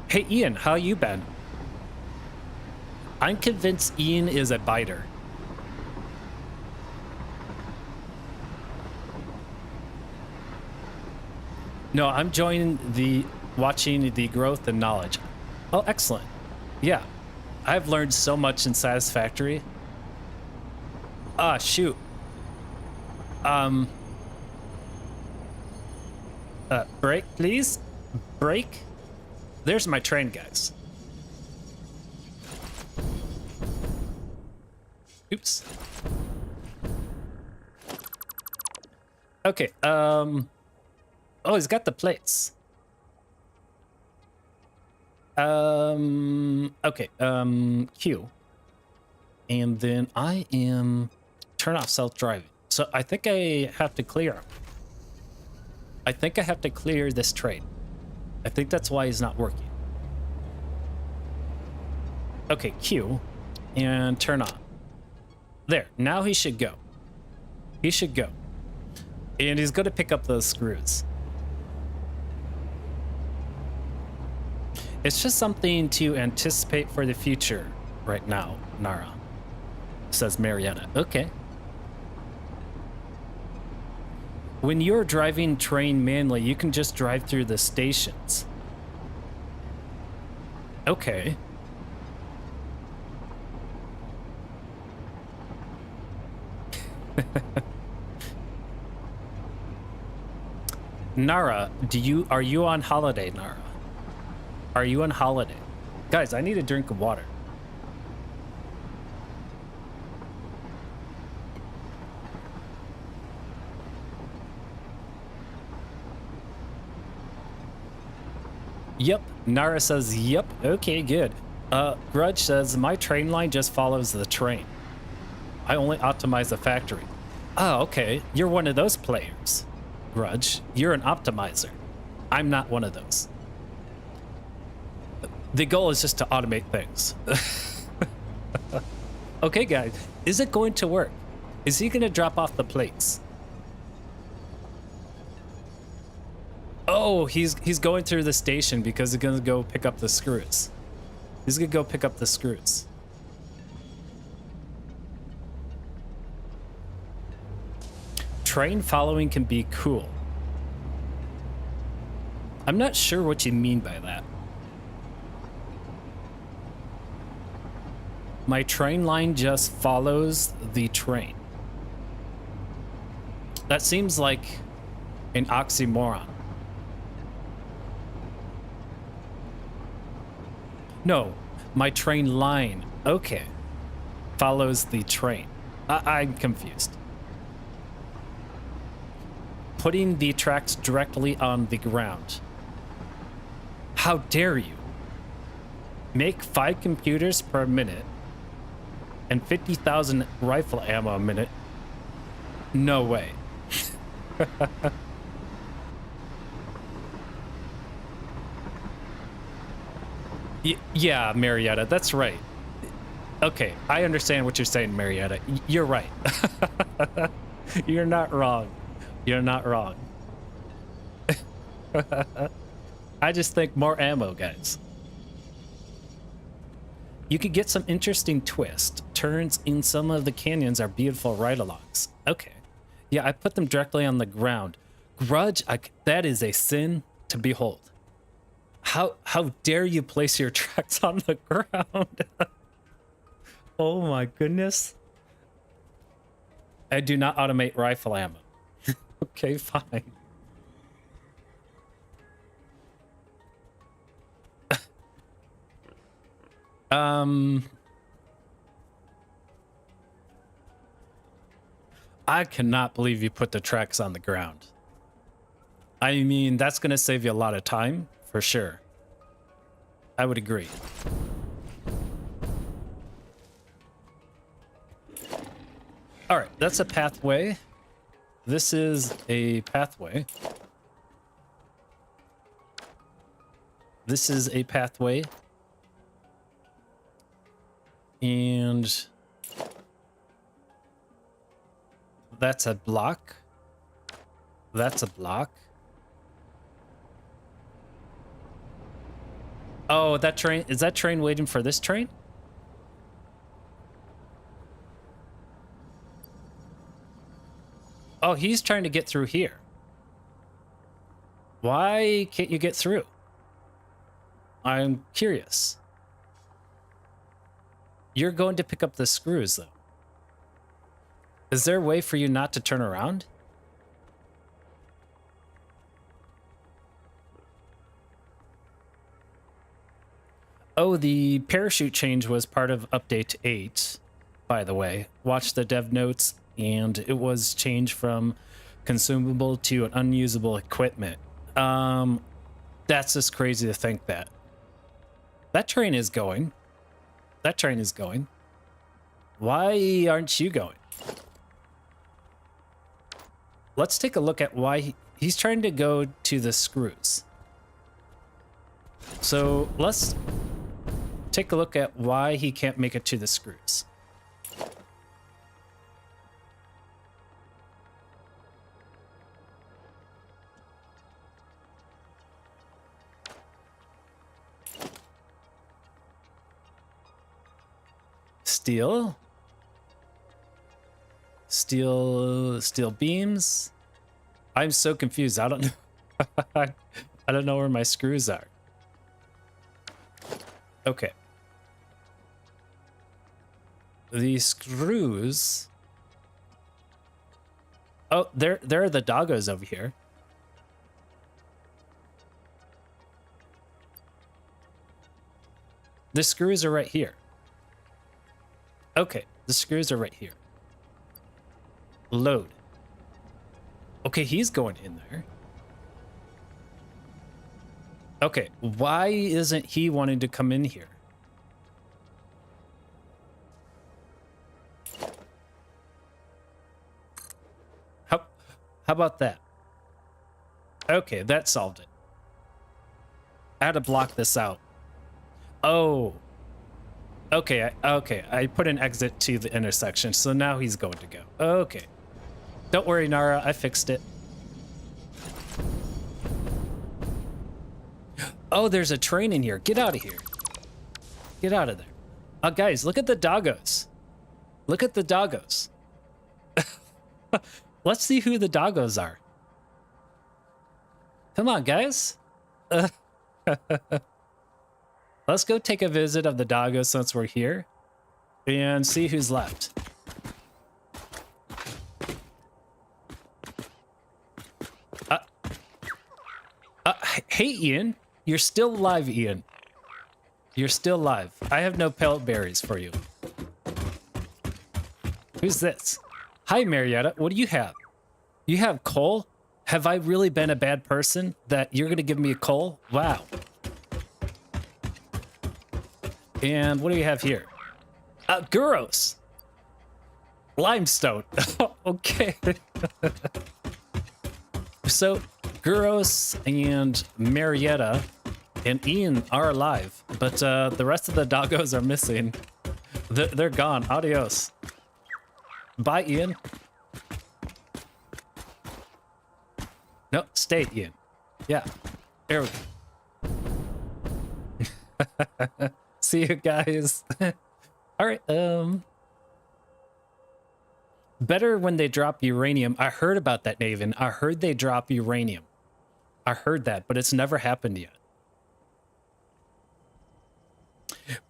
Hey Ian, how you been? I'm convinced Ian is a biter. No, I'm watching the growth and knowledge. Oh, excellent. Yeah, I've learned so much in Satisfactory. Ah, shoot. Brake, please. Brake. There's my train, guys. Oops. Okay, oh, he's got the plates. Okay, Q. And then I am turn off self-driving. So I think I have to clear him. I think I have to clear this train. I think that's why he's not working. Okay, Q. And turn on. There, now he should go. He should go. And he's going to pick up those screws. It's just something to anticipate for the future right now, Nara, says Mariana. Okay. When you're driving train manually, you can just drive through the stations. Okay. Nara, are you on holiday, Nara? Are you on holiday? Guys, I need a drink of water. Yep, Nara says, yep, okay, good. Grudge says, my train line just follows the train. I only optimize the factory. Oh, okay, you're one of those players. Grudge, you're an optimizer. I'm not one of those. The goal is just to automate things. Okay, guys, is it going to work? Is he gonna drop off the plates? Oh, he's going through the station because he's gonna go pick up the screws. He's gonna go pick up the screws. Train following can be cool. I'm not sure what you mean by that. My train line just follows the train. That seems like an oxymoron. No, my train line, okay, follows the train. I'm confused. putting the tracks directly on the ground. How dare you? Make 5 computers per minute and 50,000 rifle ammo a minute. No way. Yeah, Marietta, that's right. Okay, I understand what you're saying, Marietta. You're right. You're not wrong. You're not wrong. I just think more ammo, guys. You could get some interesting twists. Turns in some of the canyons are beautiful ride-alongs. Okay. Yeah, I put them directly on the ground. Grudge, that is a sin to behold. How dare you place your tracks on the ground? Oh my goodness. I do not automate rifle ammo. Okay, fine. I cannot believe you put the tracks on the ground. I mean, that's going to save you a lot of time, for sure. I would agree. All right, that's a pathway. This is a pathway. This is a pathway. And that's a block. That's a block. Oh, that train, is that train waiting for this train? Oh, he's trying to get through here. Why can't you get through? I'm curious. You're going to pick up the screws, though. Is there a way for you not to turn around? Oh, the parachute change was part of update 8, by the way. Watch the dev notes, and it was changed from consumable to an unusable equipment. That's just crazy to think that. That train is going. That train is going. Why aren't you going? Let's take a look at why he's trying to go to the screws. So let's take a look at why he can't make it to the screws. Steel. Steel beams. I'm so confused. I don't know. I don't know where my screws are. Okay. These screws. Oh, there are the doggos over here. The screws are right here. Okay, the screws are right here. Load. Okay, he's going in there. Okay, why isn't he wanting to come in here? How about that? Okay, that solved it. I had to block this out. Oh. Okay, I put an exit to the intersection, so now he's going to go. Okay. Don't worry, Nara, I fixed it. Oh, there's a train in here. Get out of here. Get out of there. Guys, look at the doggos. Look at the doggos. Let's see who the doggos are. Come on, guys. Let's go take a visit of the doggos since we're here and see who's left. Hey, Ian. You're still alive, Ian. You're still alive. I have no pellet berries for you. Who's this? Hi, Marietta. What do you have? You have coal? Have I really been a bad person that you're gonna give me a coal? Wow. And what do we have here? Gyros. Limestone. Okay. So Gyros and Marietta and Ian are alive, but the rest of the doggos are missing. They're gone. Adios. Bye, Ian. No, stay, Ian. Yeah. There we go. See you guys. All right. Better when they drop uranium. I heard about that, Naven. I heard they drop uranium. I heard that, but it's never happened yet.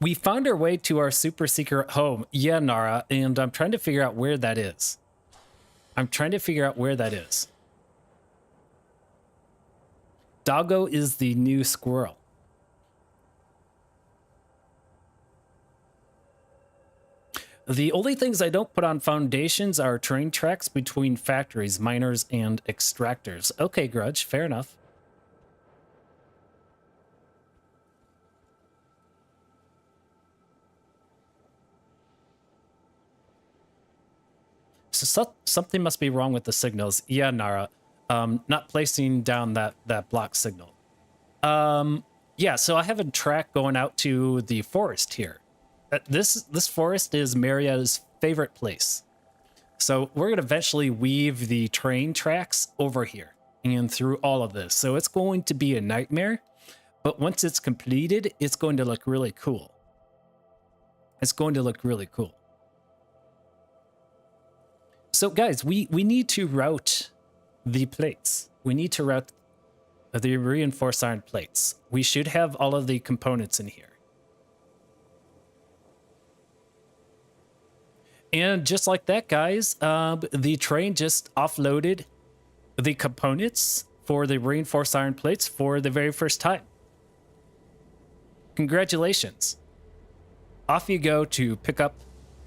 We found our way to our super secret home. Yeah, Nara, and I'm trying to figure out where that is. Doggo is the new squirrel. The only things I don't put on foundations are train tracks between factories, miners, and extractors. Okay, Grudge, fair enough. So something must be wrong with the signals. Yeah, Nara. Not placing down that block signal. Yeah, so I have a track going out to the forest here. This forest is Maria's favorite place. So we're going to eventually weave the train tracks over here and through all of this. So it's going to be a nightmare, but once it's completed, it's going to look really cool. So guys, we need to route the plates. We need to route the reinforced iron plates. We should have all of the components in here. And just like that, guys, the train just offloaded the components for the reinforced iron plates for the very first time. Congratulations. Off you go to pick up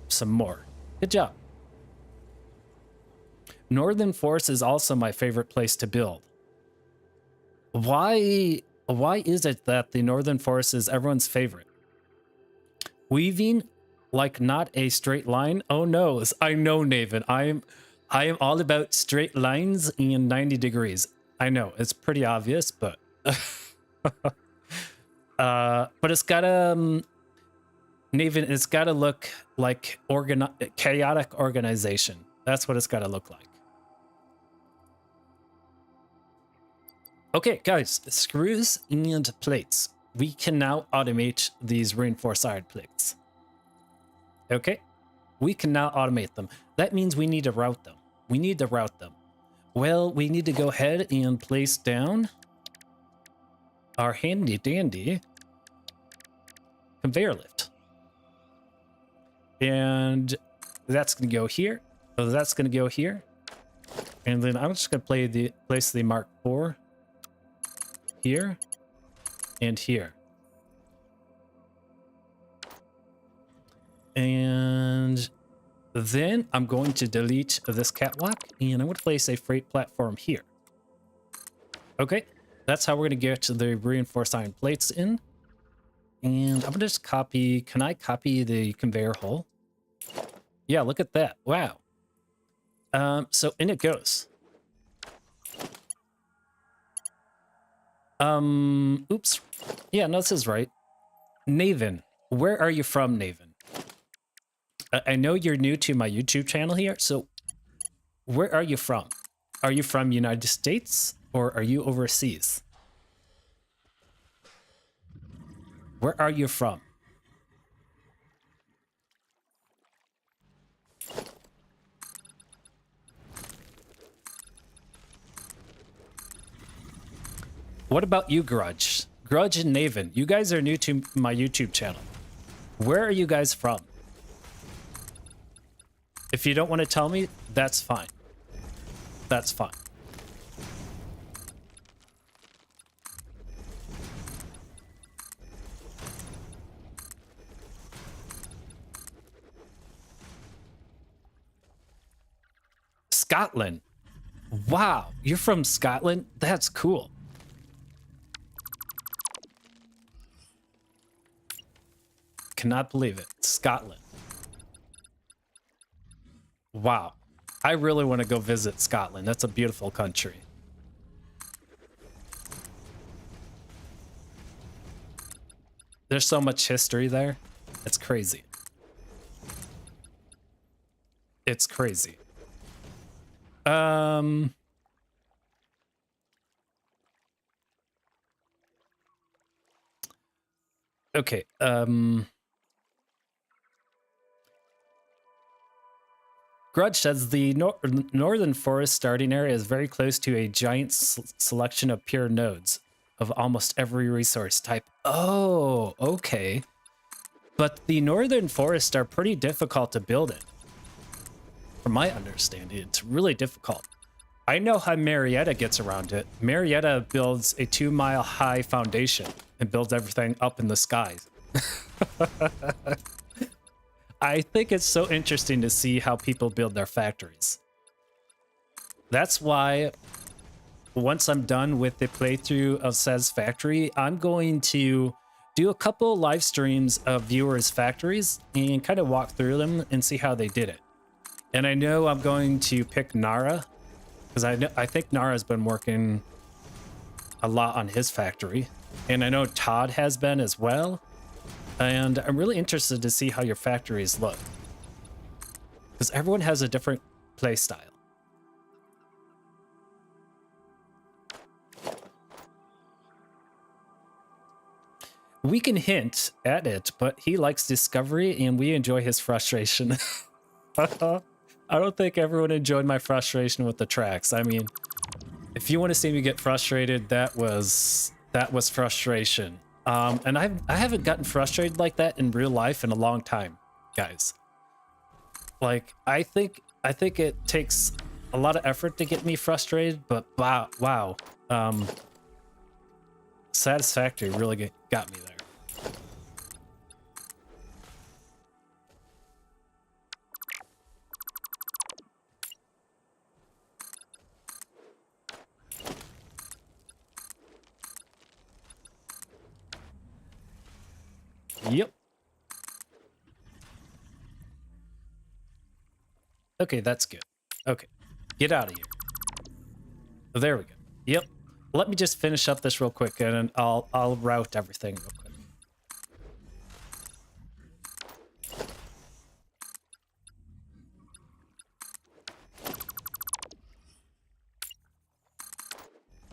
some more. Good job. Northern Forest is also my favorite place to build. Why is it that the Northern Forest is everyone's favorite? Weaving like not a straight line? Oh no, I know, Naven. I am all about straight lines and 90 degrees. I know, it's pretty obvious, but but it's gotta Naven, it's gotta look like chaotic organization. That's what it's gotta look like. Okay, guys, screws and plates. We can now automate these reinforced iron plates. Okay, we can now automate them. That means we need to route them. Well, we need to go ahead and place down our handy dandy conveyor lift. And that's going to go here. So that's going to go here. And then I'm just going to place the Mark IV here and here. And then I'm going to delete this catwalk and I'm going to place a freight platform here. Okay, that's how we're going to get the reinforced iron plates in. And I'm going to just copy. Can I copy the conveyor hull? Yeah, look at that. Wow. So in it goes. Oops. Yeah, no, this is right. Naven. Where are you from, Naven? I know you're new to my YouTube channel here, so where are you from? Are you from United States or are you overseas? Where are you from? What about you, Grudge? Grudge and Naven, you guys are new to my YouTube channel. Where are you guys from? If you don't want to tell me, that's fine. That's fine. Scotland. Wow, you're from Scotland? That's cool. Cannot believe it. Scotland. Wow. I really want to go visit Scotland. That's a beautiful country. There's so much history there. It's crazy. It's crazy. Okay. Grudge says the northern forest starting area is very close to a giant selection of pure nodes of almost every resource type. Oh, okay. But the northern forests are pretty difficult to build in. From my understanding, it's really difficult. I know how Marietta gets around it. Marietta builds a 2-mile high foundation and builds everything up in the skies. I think it's so interesting to see how people build their factories. That's why once I'm done with the playthrough of Satisfactory, I'm going to do a couple live streams of viewers' factories and kind of walk through them and see how they did it. And I know I'm going to pick Nara because I think Nara's been working a lot on his factory, and I know Todd has been as well. And I'm really interested to see how your factories look, because everyone has a different play style. We can hint at it, but he likes discovery and we enjoy his frustration. I don't think everyone enjoyed my frustration with the tracks. I mean, if you want to see me get frustrated, that was frustration. And I haven't gotten frustrated like that in real life in a long time, guys. Like, I think it takes a lot of effort to get me frustrated, but wow. Satisfactory really got me there. Yep. Okay, that's good. Okay, get out of here. There we go. Yep. Let me just finish up this real quick, and I'll route everything real quick.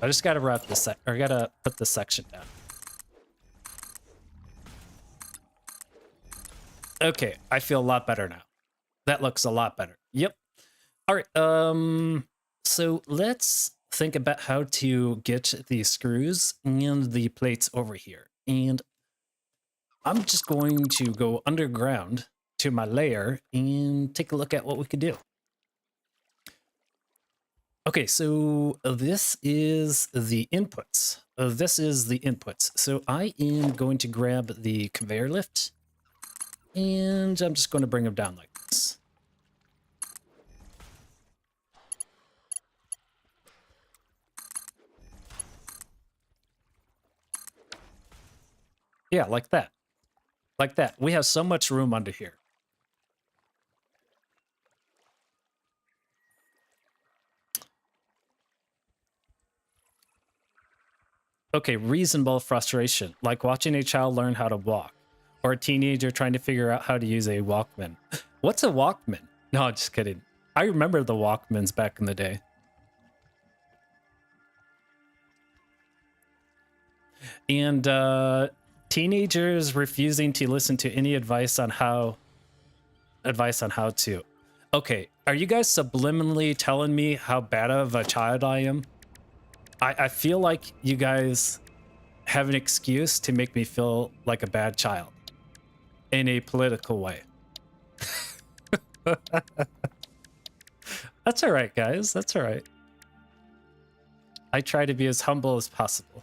I just gotta route this or gotta put this section down. Okay, I feel a lot better now. That looks a lot better. Yep. All right. So let's think about how to get the screws and the plates over here. And I'm just going to go underground to my lair and take a look at what we could do. Okay, so this is the inputs. So I am going to grab the conveyor lift, and I'm just going to bring them down like this. Yeah, like that. Like that. We have so much room under here. Okay, reasonable frustration, like watching a child learn how to walk, or a teenager trying to figure out how to use a Walkman. What's a Walkman? No, just kidding. I remember the Walkmans back in the day. And teenagers refusing to listen to any advice on how to. Okay, are you guys subliminally telling me how bad of a child I am? I feel like you guys have an excuse to make me feel like a bad child in a political way. That's all right, guys. That's all right. I try to be as humble as possible.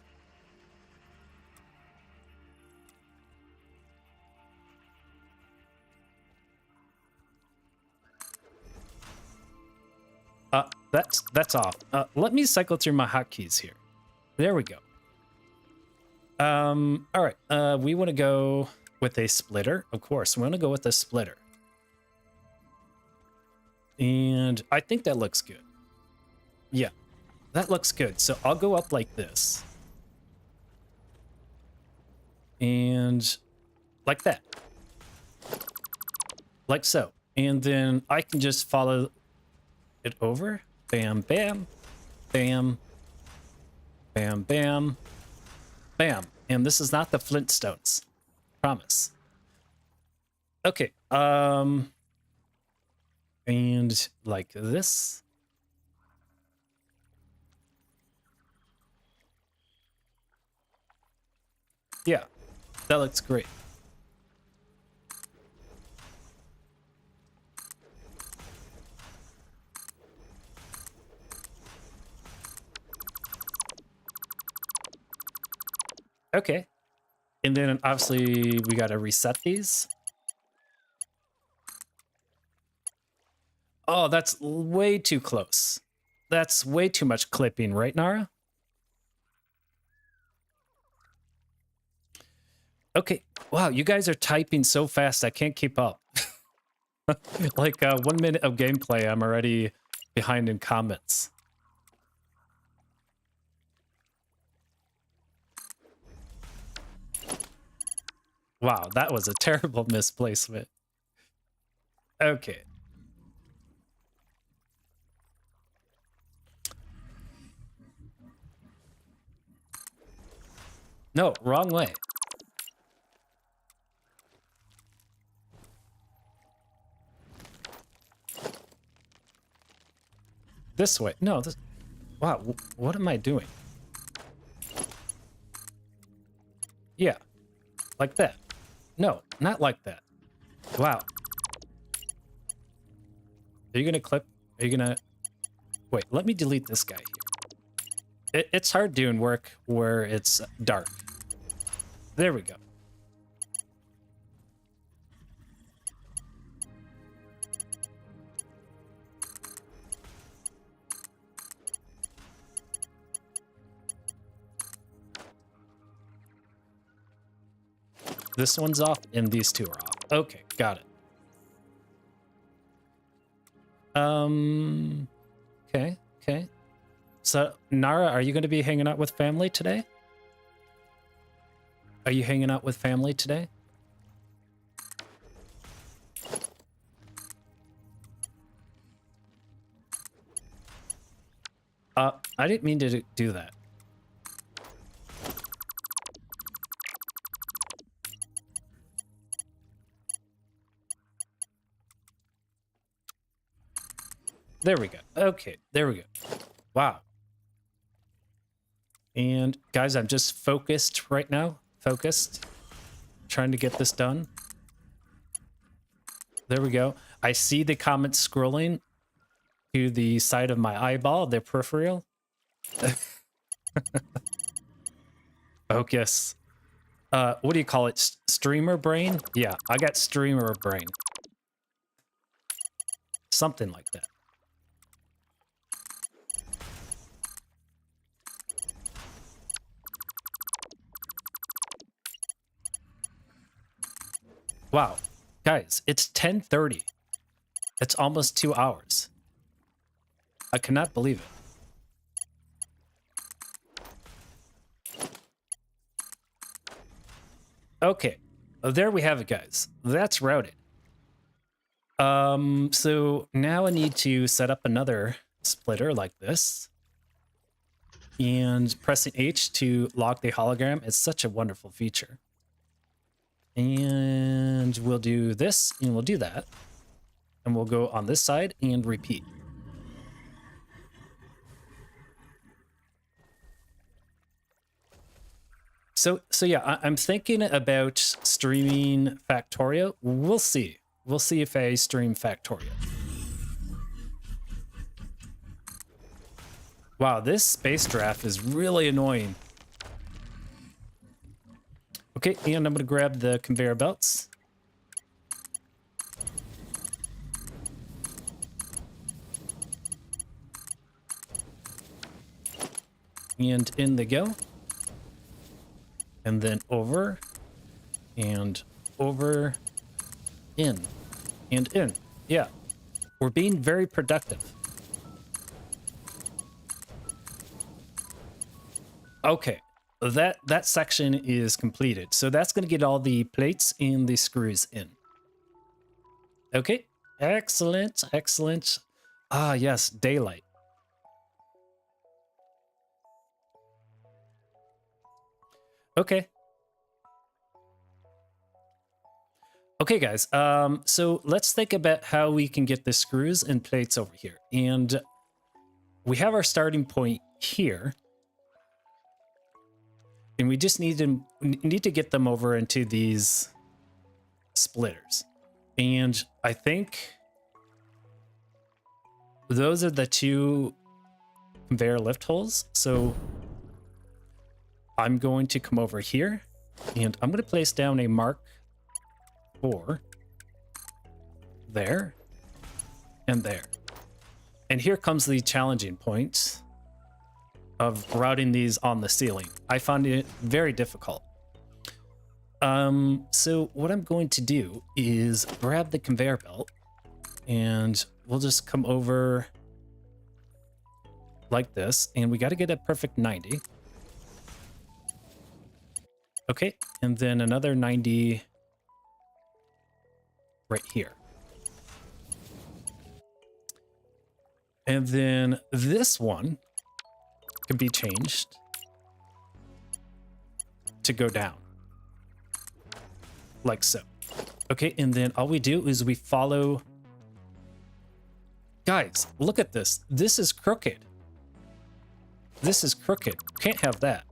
That's off. Let me cycle through my hotkeys here. There we go. All right. We want to go with a splitter. Of course, we want to go with a splitter. And I think that looks good. Yeah, that looks good. So I'll go up like this. And like that. Like so. And then I can just follow it over. Bam, bam, bam, bam, bam, bam. And this is not the Flintstones. Promise. Okay. And like this. Yeah, that looks great. Okay. And then obviously we got to reset these. Oh, that's way too close. That's way too much clipping, right, Nara? Okay. Wow, you guys are typing so fast, I can't keep up. Like 1 minute of gameplay, I'm already behind in comments. Wow, that was a terrible misplacement. Okay. No, wrong way. This way. No, this... Wow, what am I doing? Yeah, like that. No, not like that. Wow. Are you gonna clip? Are you gonna... Wait, let me delete this guy here. It's hard doing work where it's dark. There we go. This one's off and these two are off. Okay, got it. Okay. So, Nara, are you going to be hanging out with family today? Are you hanging out with family today? I didn't mean to do that. There we go. Okay, there we go. Wow. And guys, I'm just focused right now. Focused. Trying to get this done. There we go. I see the comments scrolling to the side of my eyeball, the peripheral. Focus. What do you call it? Streamer brain? Yeah, I got streamer brain. Something like that. Wow. Guys, it's 10:30. It's almost 2 hours. I cannot believe it. Okay. There we have it, guys. That's routed. So now I need to set up another splitter like this. And pressing H to lock the hologram is such a wonderful feature. And we'll do this, and we'll do that. And we'll go on this side and repeat. So yeah, I'm thinking about streaming Factorio. We'll see. We'll see if I stream Factorio. Wow, this space draft is really annoying. Okay, and I'm going to grab the conveyor belts. And in they go. And then over and over, in and in. Yeah, we're being very productive. Okay, that section is completed. So that's going to get all the plates and the screws in. Okay, excellent, excellent. Ah, yes, daylight. Okay. Okay, guys. So let's think about how we can get the screws and plates over here. And we have our starting point here. And we just need to get them over into these splitters. And I think those are the two conveyor lift holes. So I'm going to come over here and I'm going to place down a mark 4 there and there. And here comes the challenging point of routing these on the ceiling. I found it very difficult. So what I'm going to do is grab the conveyor belt and we'll just come over like this, and we got to get a perfect 90. Okay, and then another 90 right here. And then this one can be changed to go down like so. Okay, and then all we do is we follow. Guys, look at this. This is crooked. This is crooked. Can't have that.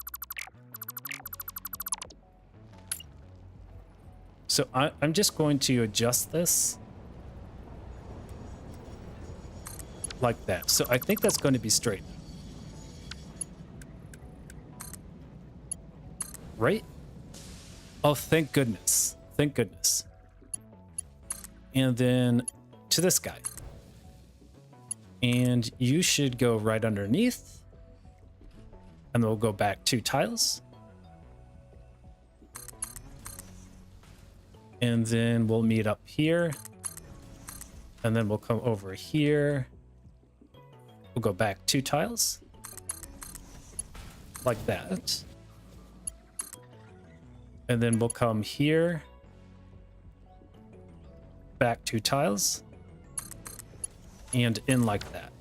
So I'm just going to adjust this like that. So I think that's going to be straight. Right? Oh, thank goodness. Thank goodness. And then to this guy. And you should go right underneath. And then we'll go back 2 tiles. And then we'll meet up here. And then we'll come over here. We'll go back 2 tiles. Like that. And then we'll come here. Back 2 tiles. And in like that.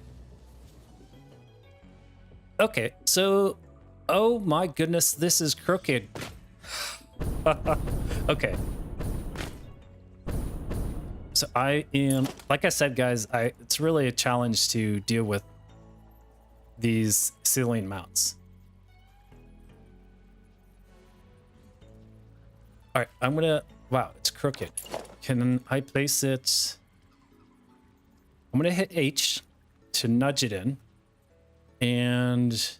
Okay, so... Oh my goodness, this is crooked. Okay. So I am... Like I said, guys, it's really a challenge to deal with these ceiling mounts. All right, I'm gonna... Wow, it's crooked. Can I place it... I'm gonna hit H to nudge it in. And...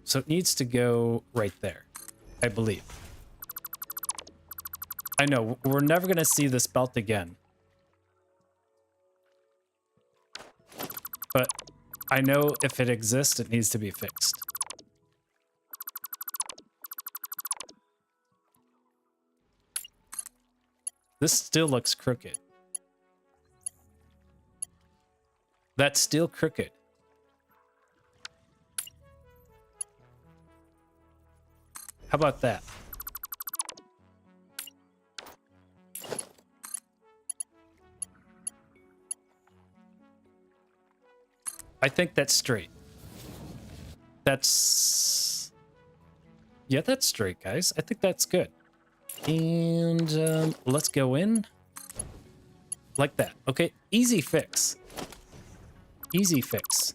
So it needs to go right there, I believe. I know, we're never gonna see this belt again. But I know if it exists, it needs to be fixed. This still looks crooked. That's still crooked. How about that? I think that's straight. That's... Yeah, that's straight, guys. I think that's good. And let's go in. Like that. Okay, easy fix. Easy fix.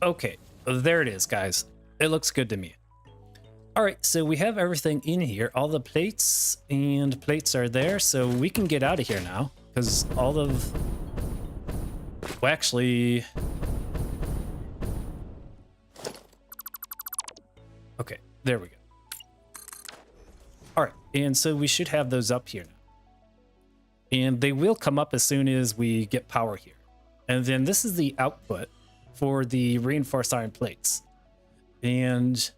Okay, there it is, guys. It looks good to me. All right, so we have everything in here. All the plates and plates are there, so we can get out of here now. Because all of... Well, actually... There we go. All right, and so we should have those up here now. And they will come up as soon as we get power here. And then this is the output for the reinforced iron plates. And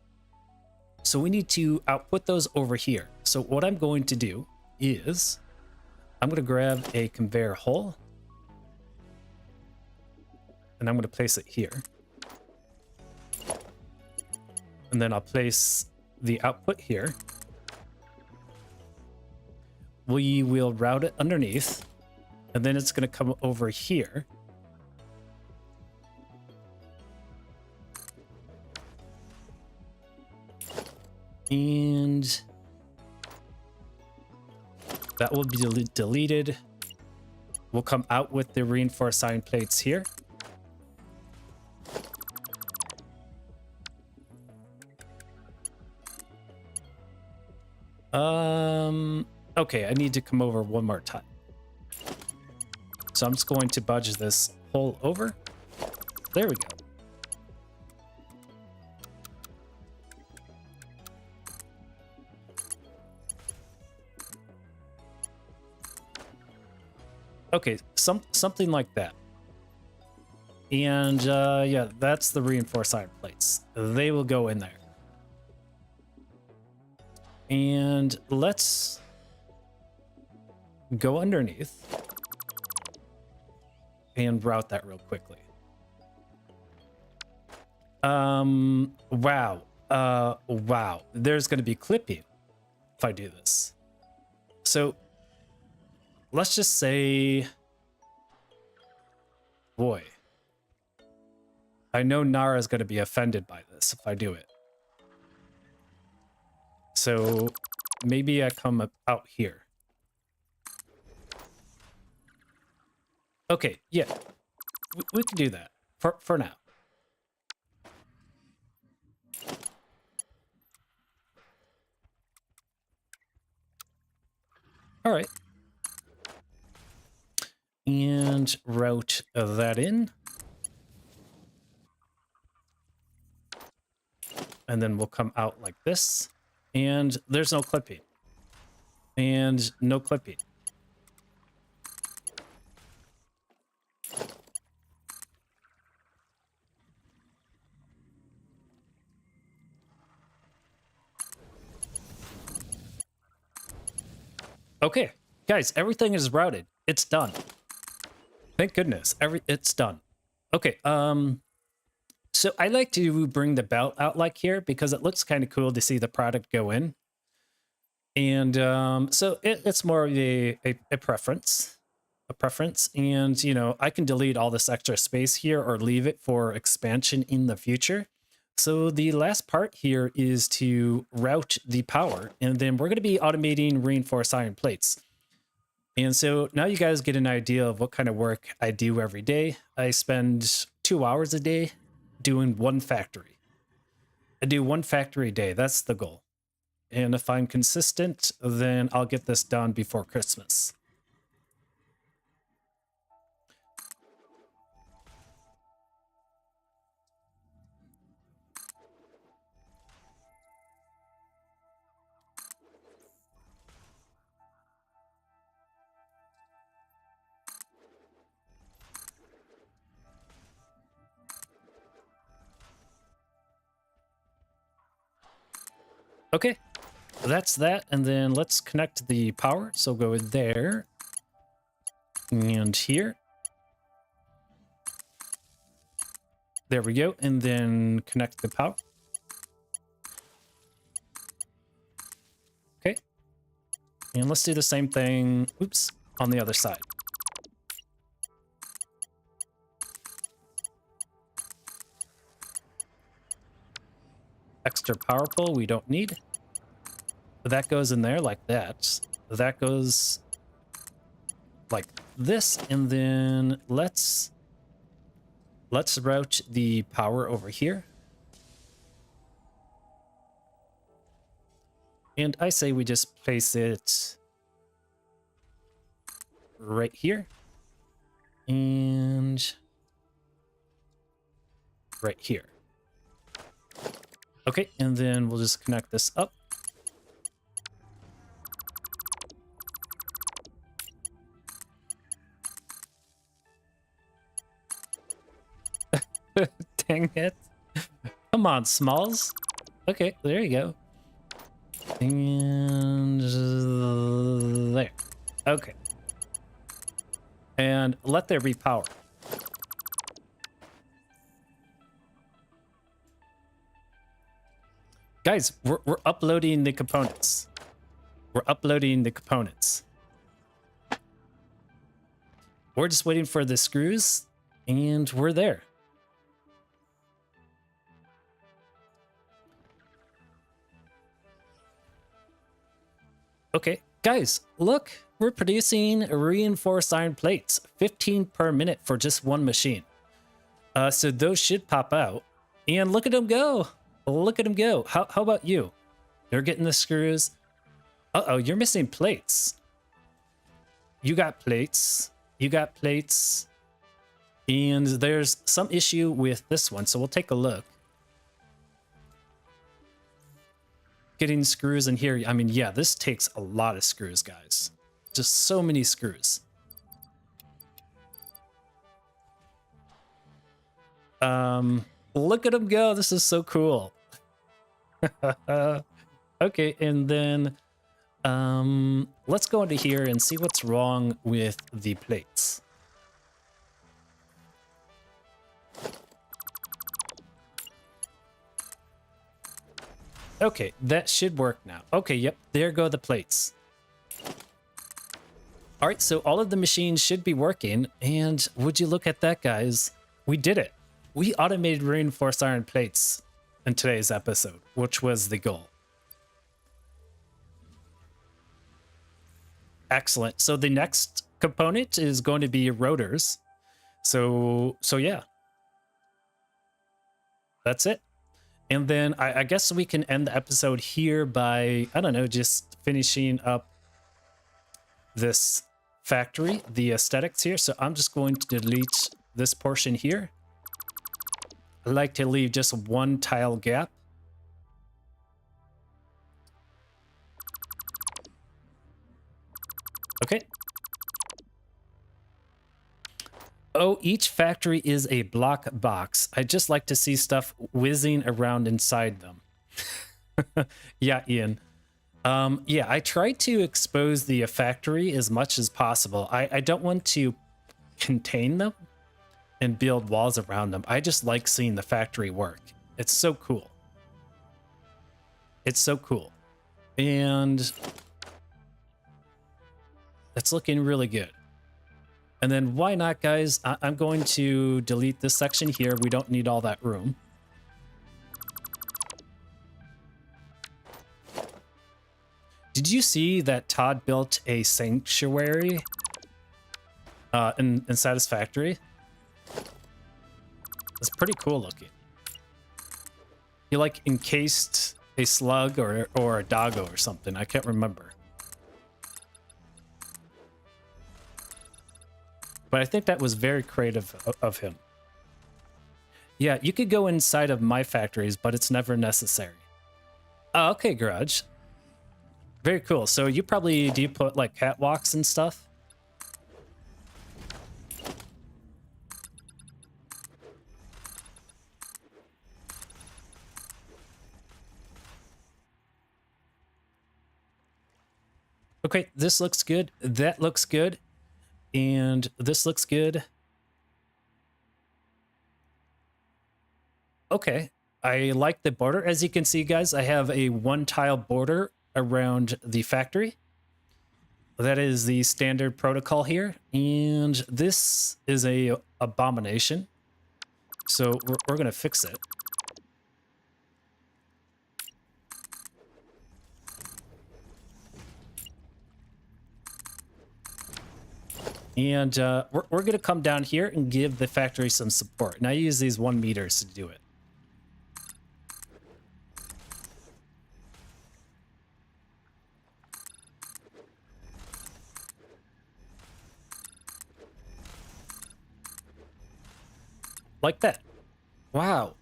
so we need to output those over here. So what I'm going to do is I'm going to grab a conveyor hull and I'm going to place it here. And then I'll place the output here. We will route it underneath, and then it's going to come over here. And that will be deleted. We'll come out with the reinforced iron plates here. Okay, I need to come over one more time. So I'm just going to budge this hole over. There we go. Okay, something like that. And yeah, that's the reinforced iron plates. They will go in there. And let's go underneath and route that real quickly. Wow. Wow. There's going to be clipping if I do this. So let's just say, boy, I know Nara's going to be offended by this if I do it. So maybe I come out here. Okay, yeah, we can do that for now. All right. And route that in. And then we'll come out like this. And there's no clipping. And no clipping. Okay, guys, everything is routed. It's done. Thank goodness. It's done. Okay, so I like to bring the belt out like here because it looks kind of cool to see the product go in. And so it's more of a preference. And, you know, I can delete all this extra space here or leave it for expansion in the future. So the last part here is to route the power, and then we're going to be automating reinforced iron plates. And so now you guys get an idea of what kind of work I do every day. I spend 2 hours a day doing one factory. I do one factory a day. That's the goal. And if I'm consistent, then I'll get this done before Christmas. Okay, that's that. And then let's connect the power. So go there and here. There we go. And then connect the power. Okay. And let's do the same thing. Oops. On the other side. Extra power pole we don't need. That goes in there like that. That goes like this, and then let's route the power over here. And I say we just place it right here and right here. Okay, and then we'll just connect this up. Dang it. Come on, Smalls. Okay, there you go. And there. Okay. And let there be power. Guys, we're uploading the components. We're uploading the components. We're just waiting for the screws, and we're there. Okay, guys, look, we're producing reinforced iron plates, 15 per minute for just one machine. So those should pop out. And look at them go. Look at them go. How about you? You're getting the screws. Uh-oh, you're missing plates. You got plates. You got plates. And there's some issue with this one, so we'll take a look. Getting screws in here. I mean, yeah, this takes a lot of screws, guys. Just so many screws. Look at them go. This is so cool. Okay, and then let's go into here and see what's wrong with the plates. Okay, that should work now. Okay, yep, there go the plates. All right, so all of the machines should be working, and would you look at that, guys? We did it. We automated reinforced iron plates in today's episode, which was the goal. Excellent. So the next component is going to be rotors. So yeah. That's it. And then I guess we can end the episode here by, I don't know, just finishing up this factory, the aesthetics here. So I'm just going to delete this portion here. I like to leave just one tile gap. Okay. Oh, each factory is a block box. I just like to see stuff whizzing around inside them. Yeah, Ian. Yeah, I try to expose the factory as much as possible. I don't want to contain them and build walls around them. I just like seeing the factory work. It's so cool. It's so cool. And it's looking really good. And then why not, guys? I'm going to delete this section here. We don't need all that room. Did you see that Todd built a sanctuary in Satisfactory? It's pretty cool looking. He like encased a slug or a doggo or something. I can't remember. But I think that was very creative of him. Yeah, you could go inside of my factories, but it's never necessary. Oh, okay, Garage. Very cool. So you probably, do you put like catwalks and stuff? Okay, this looks good. That looks good. And this looks good. Okay, I like the border. As you can see, guys, I have a one tile border around the factory. That is the standard protocol here. And this is a abomination. So we're going to fix it. And we're going to come down here and give the factory some support. And I use these 1 meters to do it. Like that. Wow.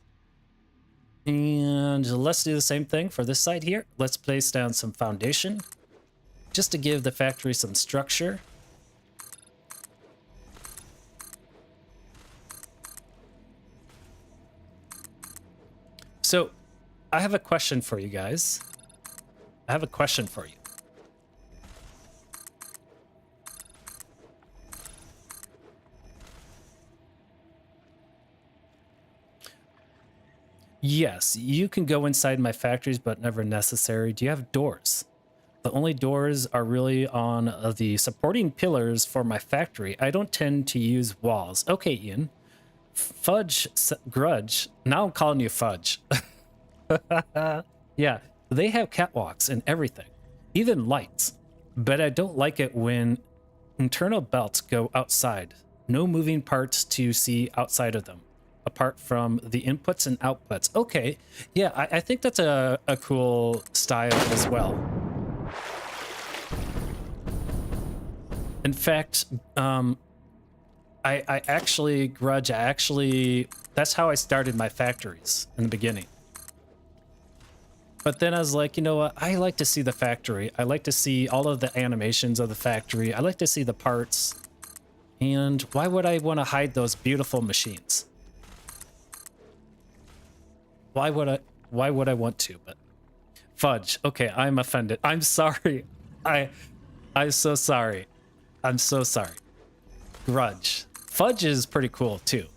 And let's do the same thing for this side here. Let's place down some foundation just to give the factory some structure. So I have a question for you guys. I have a question for you. Yes, you can go inside my factories, but never necessary. Do you have doors? The only doors are really on the supporting pillars for my factory. I don't tend to use walls. Okay, Ian. Fudge Grudge. Now I'm calling you Fudge. Yeah, they have catwalks and everything, even lights. But I don't like it when internal belts go outside. No moving parts to see outside of them, apart from the inputs and outputs. Okay, yeah, I think that's a cool style as well. In fact, I actually, Grudge, that's how I started my factories in the beginning. But then I was like, you know what? I like to see the factory. I like to see all of the animations of the factory. I like to see the parts. And why would I want to hide those beautiful machines? Why would I want to? But Fudge, okay, I'm offended. I'm sorry. I'm so sorry. I'm so sorry. Grudge. Fudge is pretty cool too.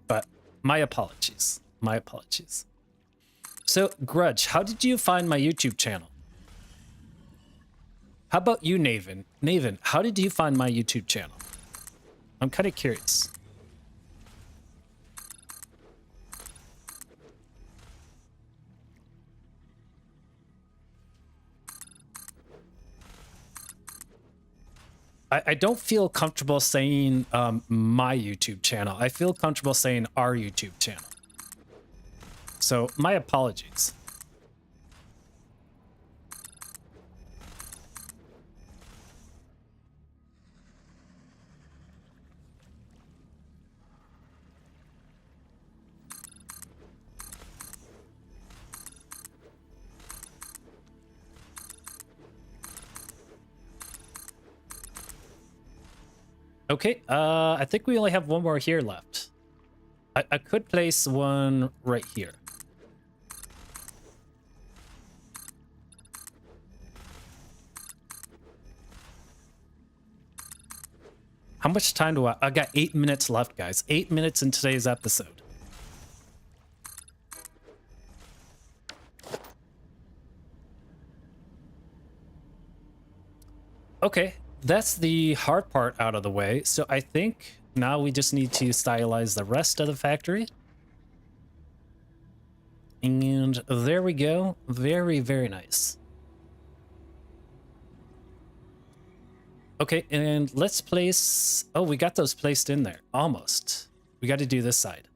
But my apologies. My apologies. So, Grudge, how did you find my YouTube channel? How about you, Naven? Naven, how did you find my YouTube channel? I'm kind of curious. I don't feel comfortable saying my YouTube channel. I feel comfortable saying our YouTube channel. So, my apologies. Okay, I think we only have one more here left. I could place one right here. How much time do I got 8 minutes left, guys. 8 minutes in today's episode. Okay, that's the hard part out of the way. So I think now we just need to stylize the rest of the factory. And there we go. Very, very nice. Okay, and let's place... Oh, we got those placed in there. Almost. We got to do this side.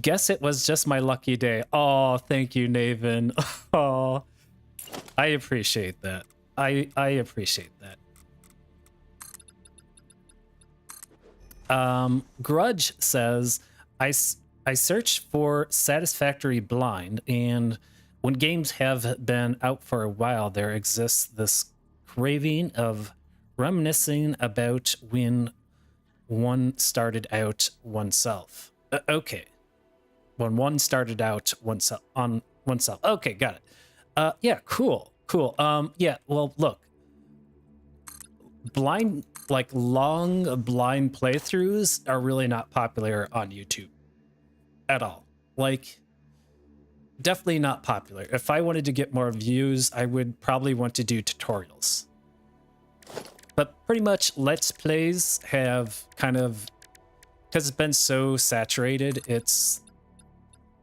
Guess it was just my lucky day. Oh, thank you, Naven. Oh, I appreciate that. I appreciate that. Grudge says, I searched for Satisfactory blind, and when games have been out for a while, there exists this craving of reminiscing about when one started out oneself. Okay. When one started out oneself. Okay, got it. Yeah, cool. Yeah, well, look. Blind, like long blind playthroughs are really not popular on YouTube at all. Like, definitely not popular. If I wanted to get more views, I would probably want to do tutorials. But pretty much Let's Plays have kind of, because it's been so saturated, it's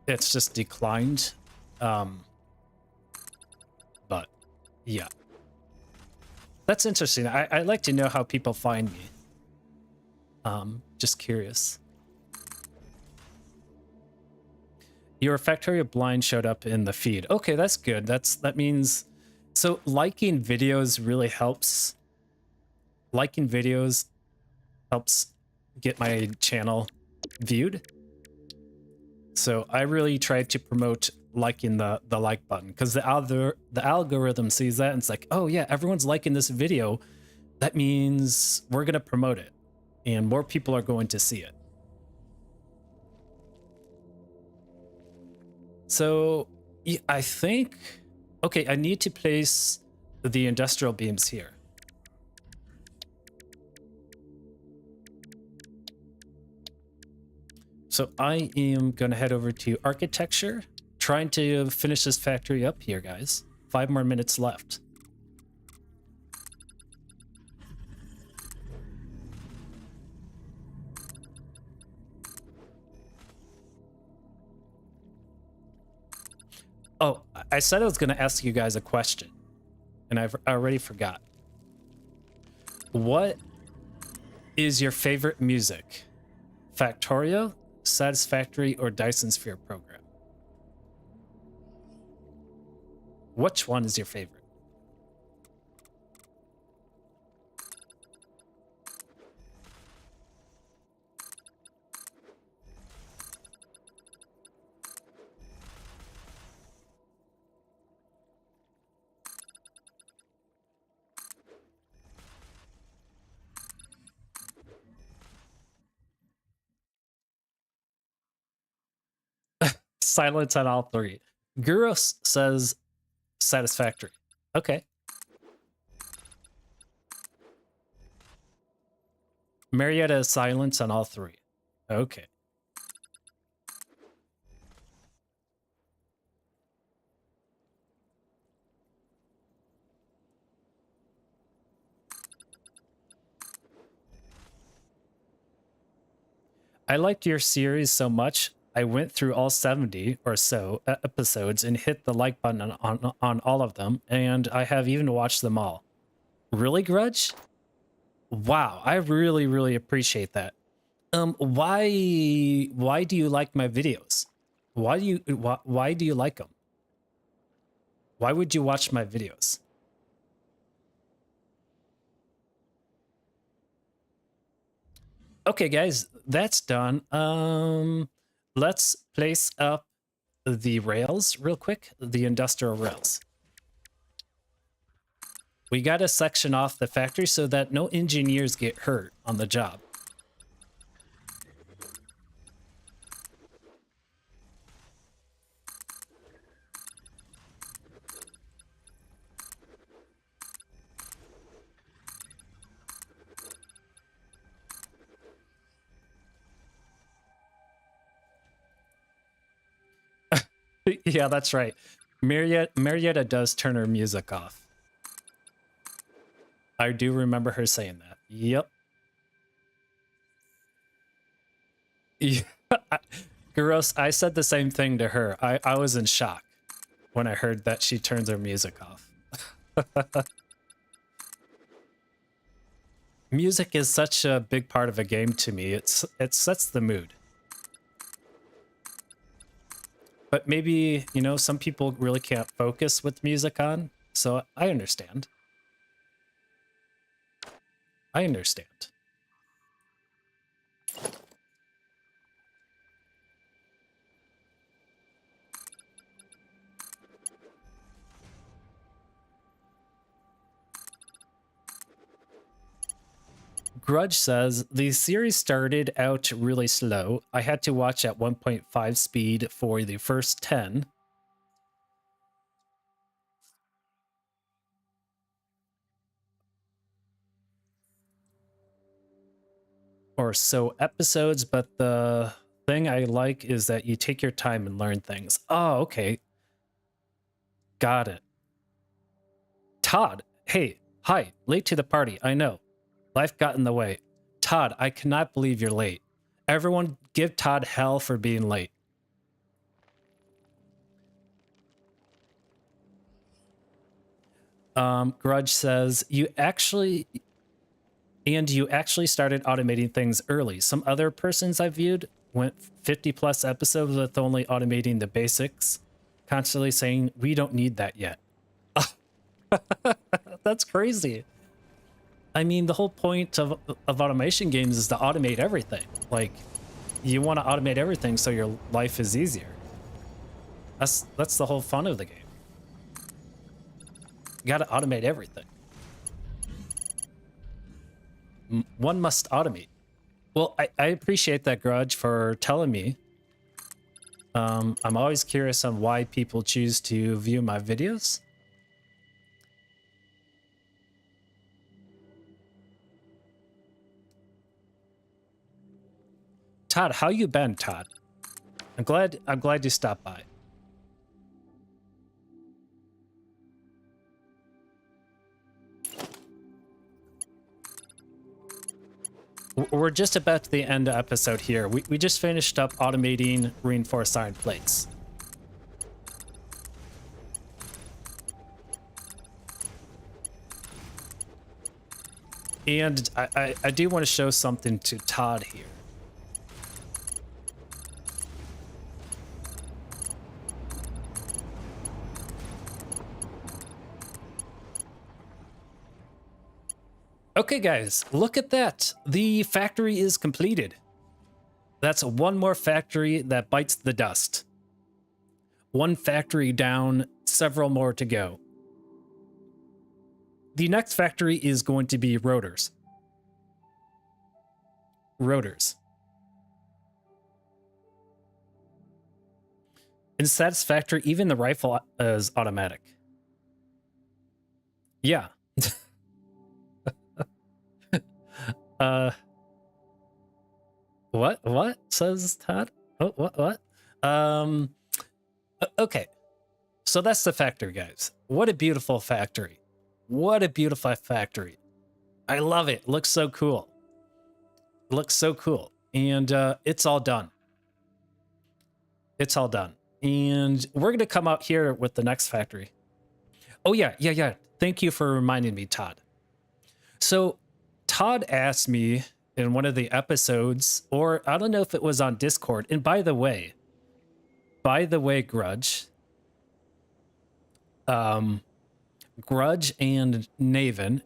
just declined. But yeah. That's interesting. I'd like to know how people find me. Just curious. Your Factory of Blind showed up in the feed. Okay, that's good. That means... So liking videos really helps. Liking videos helps get my channel viewed. So I really try to promote liking the like button, because the algorithm sees that and it's like, oh yeah, everyone's liking this video. That means we're going to promote it and more people are going to see it. So I think, okay, I need to place the industrial beams here. So I am going to head over to architecture, trying to finish this factory up here, guys. 5 more minutes left. Oh, I said I was going to ask you guys a question, and I already forgot. What is your favorite music? Factorio, Satisfactory, or Dyson Sphere program? Which one is your favorite? Silence on all three. Guros says Satisfactory. Okay. Marietta is silence on all three. Okay. I liked your series so much, I went through all 70 or so episodes and hit the like button on all of them, and I have even watched them all. Really, Grudge? Wow, I really, really appreciate that. Why do you like my videos? Why do you like them? Why would you watch my videos? Okay, guys, that's done. Let's place up the rails real quick, the industrial rails. We got to section off the factory so that no engineers get hurt on the job. Yeah, that's right. Marietta does turn her music off. I do remember her saying that. Yep. Yeah. Gross, I said the same thing to her. I was in shock when I heard that she turns her music off. Music is such a big part of a game to me. It sets the mood. But maybe, you know, some people really can't focus with music on, so I understand. I understand. Grudge says, the series started out really slow. I had to watch at 1.5 speed for the first 10. Or so episodes, but the thing I like is that you take your time and learn things. Oh, okay. Got it. Todd, hey, hi, late to the party, I know. Life got in the way. Todd, I cannot believe you're late. Everyone give Todd hell for being late. Grudge says, you actually started automating things early. Some other persons I viewed went 50 plus episodes with only automating the basics, constantly saying, we don't need that yet. That's crazy. I mean, the whole point of automation games is to automate everything. Like, you want to automate everything so your life is easier. That's the whole fun of the game. You got to automate everything. One must automate. Well, I appreciate that, Grudge, for telling me. I'm always curious on why people choose to view my videos. Todd, how you been, Todd? I'm glad you stopped by. We're just about to the end of the episode here. We just finished up automating reinforced iron plates. And I do want to show something to Todd here. Okay, guys, look at that. The factory is completed. That's one more factory that bites the dust. One factory down, several more to go. The next factory is going to be rotors. Rotors. In Satisfactory, even the rifle is automatic. Yeah. What says Todd? Oh, what? Okay. So that's the factory, guys. What a beautiful factory. What a beautiful factory. I love it. It looks so cool. It looks so cool. And it's all done. It's all done. And we're going to come out here with the next factory. Oh, yeah. Thank you for reminding me, Todd. So Todd asked me in one of the episodes, or I don't know if it was on Discord. And by the way, Grudge, Grudge and Naven,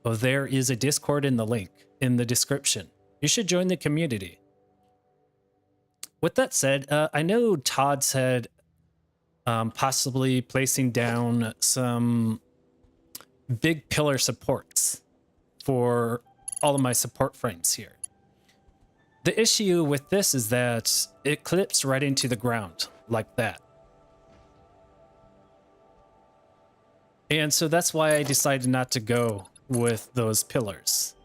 there is a Discord in the link in the description. You should join the community. With that said, I know Todd said possibly placing down some big pillar supports for all of my support frames here. The issue with this is that it clips right into the ground like that. And so that's why I decided not to go with those pillars.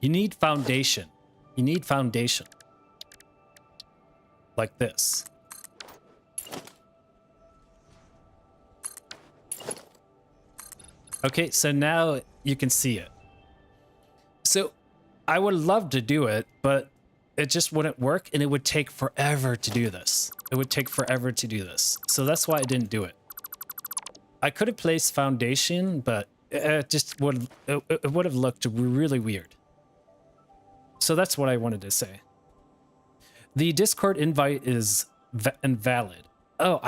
You need foundation. You need foundation. Like this. Okay, so now you can see it. So I would love to do it, but it just wouldn't work, and it would take forever to do this. It would take forever to do this. So that's why I didn't do it. I could have placed foundation, but it just would have looked really weird. So that's what I wanted to say. The Discord invite is invalid. Oh,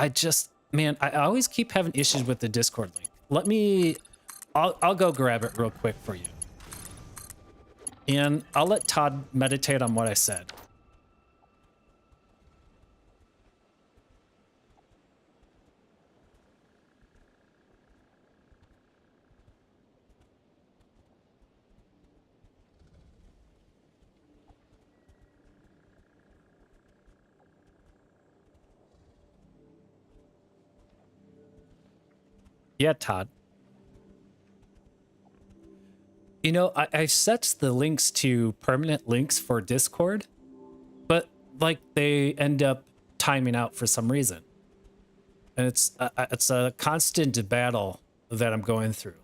man, I always keep having issues with the Discord link. I'll go grab it real quick for you. And I'll let Todd meditate on what I said. Yeah, Todd. You know, I set the links to permanent links for Discord, but like they end up timing out for some reason. And it's a constant battle that I'm going through.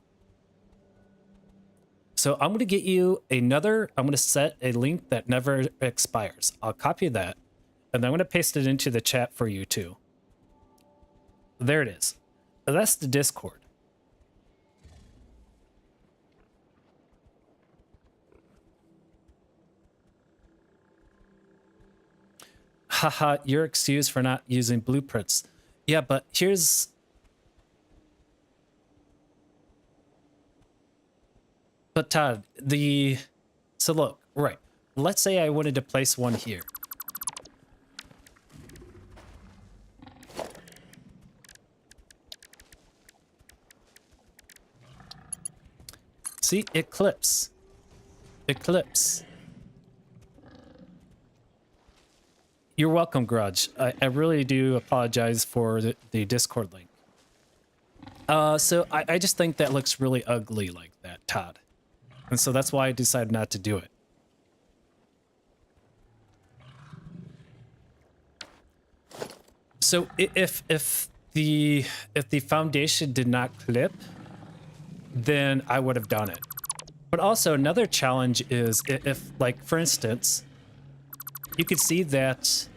So I'm going to get you I'm going to set a link that never expires. I'll copy that, and I'm going to paste it into the chat for you too. There it is. That's the Discord. Haha, you're excused for not using blueprints. Yeah, but here's... But Todd, so look, right. Let's say I wanted to place one here. See, it clips. It clips. You're welcome, Grudge. I really do apologize for the Discord link. So I just think that looks really ugly like that, Todd. And so that's why I decided not to do it. So if the foundation did not clip, then I would have done it. But also another challenge is if like, for instance, you could see that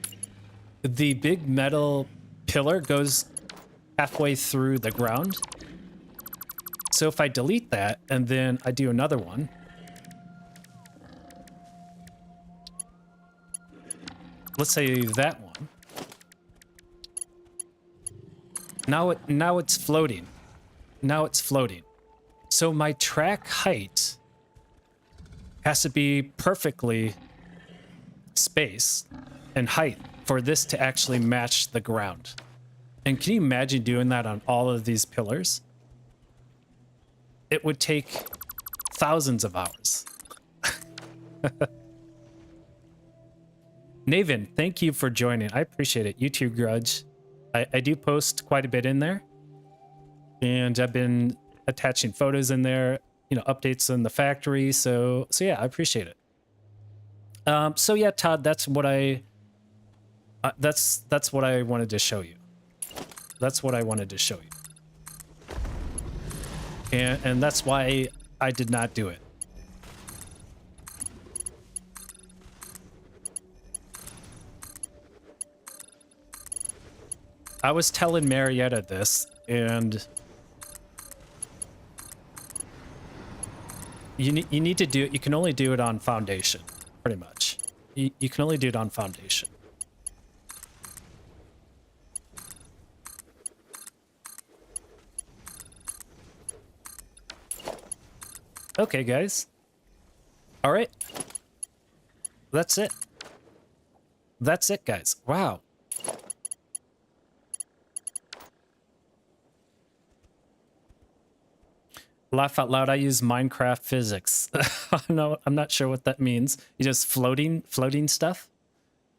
the big metal pillar goes halfway through the ground. So if I delete that and then I do another one, let's say that one. Now it's floating. Now it's floating. So my track height has to be perfectly spaced and height for this to actually match the ground. And can you imagine doing that on all of these pillars? It would take thousands of hours. Naven, thank you for joining. I appreciate it. You too, Grudge. I do post quite a bit in there. And I've been attaching photos in there, you know, updates in the factory. So yeah, I appreciate it. So yeah, Todd, that's what I wanted to show you. That's what I wanted to show you. And that's why I did not do it. I was telling Marietta this, and you need to do it. You can only do it on foundation, pretty much. You can only do it on foundation. Okay, guys. All right. That's it. That's it, guys. Wow. Laugh out loud. I use Minecraft physics. No, I'm not sure what that means. You just floating stuff?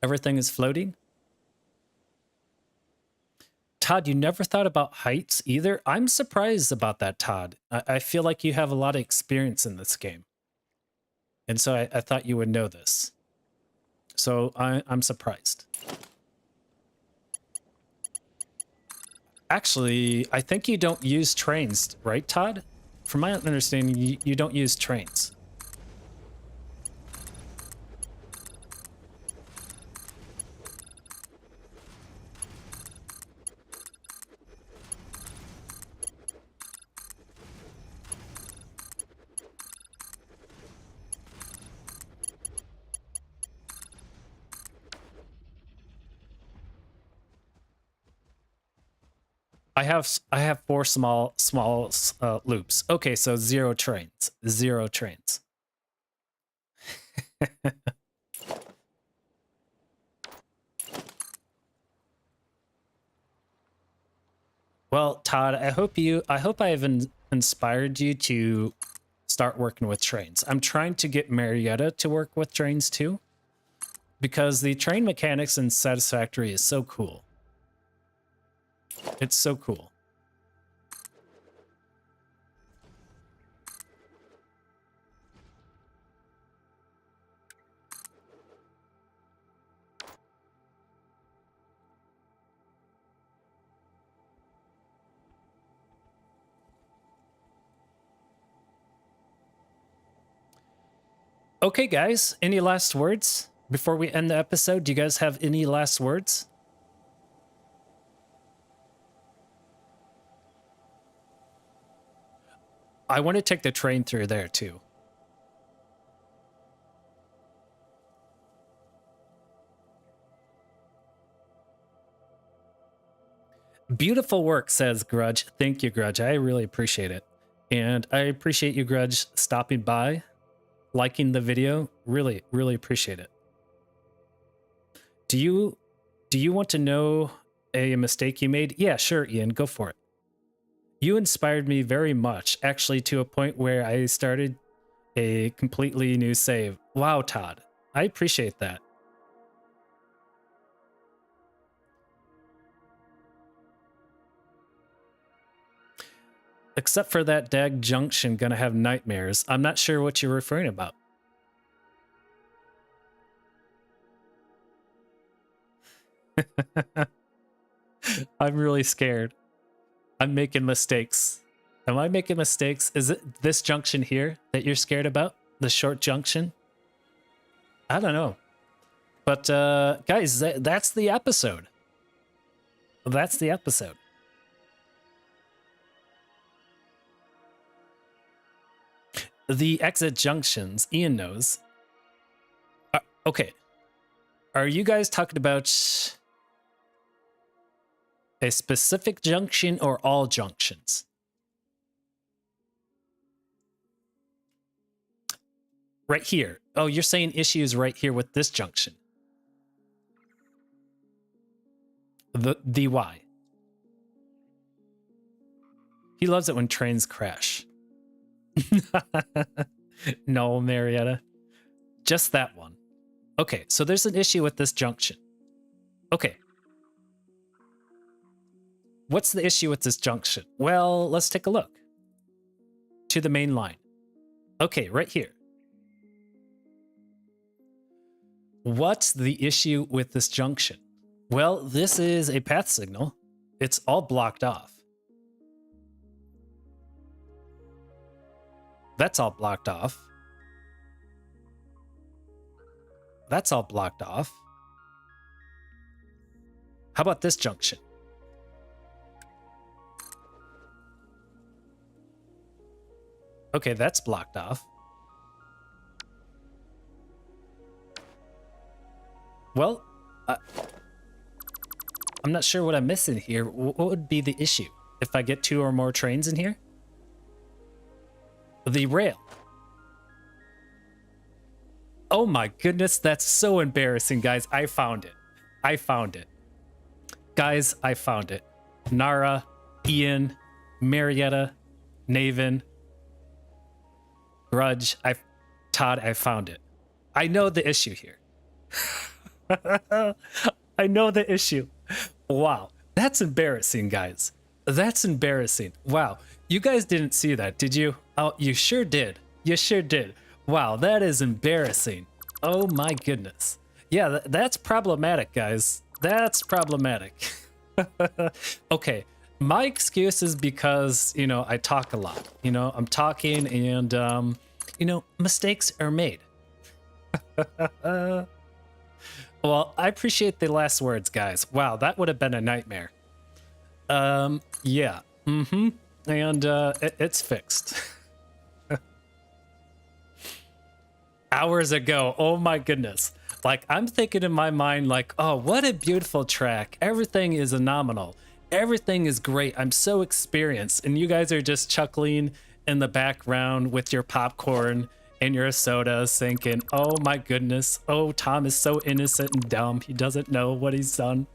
Everything is floating? Todd, you never thought about heights either? I'm surprised about that, Todd. I feel like you have a lot of experience in this game. And so I thought you would know this. So I'm surprised. Actually, I think you don't use trains, right, Todd? From my understanding, you don't use trains. I have four small loops. Okay, so 0 trains. 0 trains. Well, Todd, I hope I have inspired you to start working with trains. I'm trying to get Marietta to work with trains too, because the train mechanics in Satisfactory is so cool. It's so cool. Okay, guys, any last words before we end the episode? Do you guys have any last words? I want to take the train through there too. Beautiful work, says Grudge. Thank you, Grudge. I really appreciate it. And I appreciate you, Grudge, stopping by, liking the video. Really, really appreciate it. Do you want to know a mistake you made? Yeah, sure, Ian, go for it. You inspired me very much, actually, to a point where I started a completely new save. Wow, Todd. I appreciate that. Except for that dag junction gonna have nightmares. I'm not sure what you're referring about. I'm really scared. I'm making mistakes. Am I making mistakes? Is it this junction here that you're scared about? The short junction? I don't know. But guys, that's the episode. That's the episode. The exit junctions, Ian knows. Okay. Are you guys talking about a specific junction or all junctions? Right here. Oh, you're saying issues right here with this junction. The Y. He loves it when trains crash. No, Marietta. Just that one. Okay, so there's an issue with this junction. Okay. What's the issue with this junction? Well, let's take a look. To the main line. Okay, right here. What's the issue with this junction? Well, this is a path signal. It's all blocked off. That's all blocked off. That's all blocked off. How about this junction? Okay, that's blocked off. Well, I'm not sure what I'm missing here. What would be the issue if I get 2 or more trains in here? The rail. Oh my goodness, that's so embarrassing, guys. I found it. I found it. Guys, I found it. Nara, Ian, Marietta, Naven, Grudge, Todd, I found it. I know the issue here. I know the issue. Wow, that's embarrassing, guys. That's embarrassing. Wow, you guys didn't see that, did you? Oh, you sure did. You sure did. Wow, that is embarrassing. Oh my goodness. Yeah, that's problematic, guys. That's problematic. Okay, my excuse is because, you know, I talk a lot. You know, I'm talking and, you know, mistakes are made. Well, I appreciate the last words, guys. Wow, that would have been a nightmare. Yeah. Mm-hmm. And it's fixed. Hours ago. Oh my goodness. Like, I'm thinking in my mind, like, oh, what a beautiful track. Everything is phenomenal. Everything is great. I'm so experienced. And you guys are just chuckling in the background with your popcorn and your sodas, thinking, oh my goodness. Oh, Tom is so innocent and dumb. He doesn't know what he's done.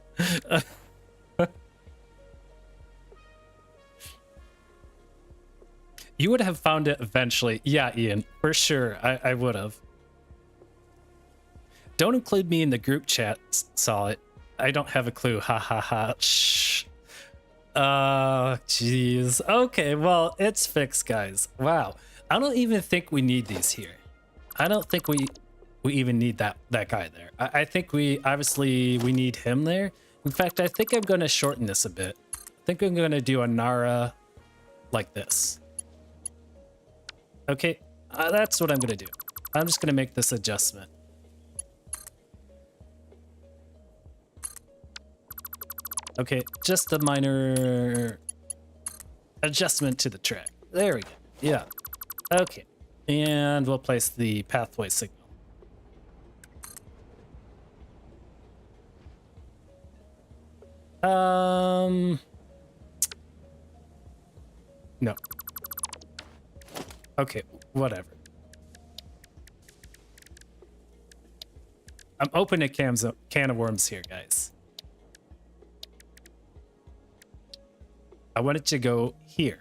You would have found it eventually. Yeah, Ian, for sure. I would have. Don't include me in the group chat, saw it. I don't have a clue. Ha ha ha. Shh. Jeez. Okay, well, it's fixed, guys. Wow. I don't even think we need these here. I don't think we even need that guy there. I think we need him there. In fact, I think I'm going to shorten this a bit. I think I'm going to do a Nara like this. Okay, that's what I'm going to do. I'm just going to make this adjustment. Okay, just a minor adjustment to the track. There we go. Yeah. Okay. And we'll place the pathway signal. No. Okay, whatever. I'm opening a can of worms here, guys. I wanted to go here.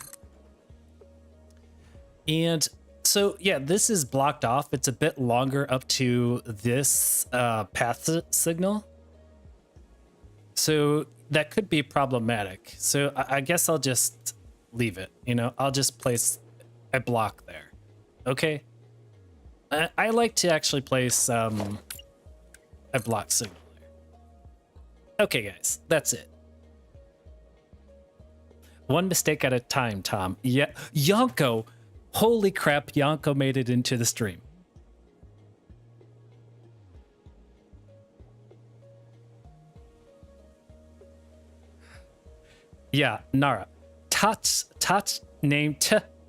And so, yeah, this is blocked off. It's a bit longer up to this path signal. So that could be problematic. So I guess I'll just leave it. You know, I'll just place a block there. Okay. I like to actually place a block signal there. Okay, guys, that's it. One mistake at a time, Tom. Yeah, Yonko. Holy crap, Yonko made it into the stream. Yeah, Nara. Tots name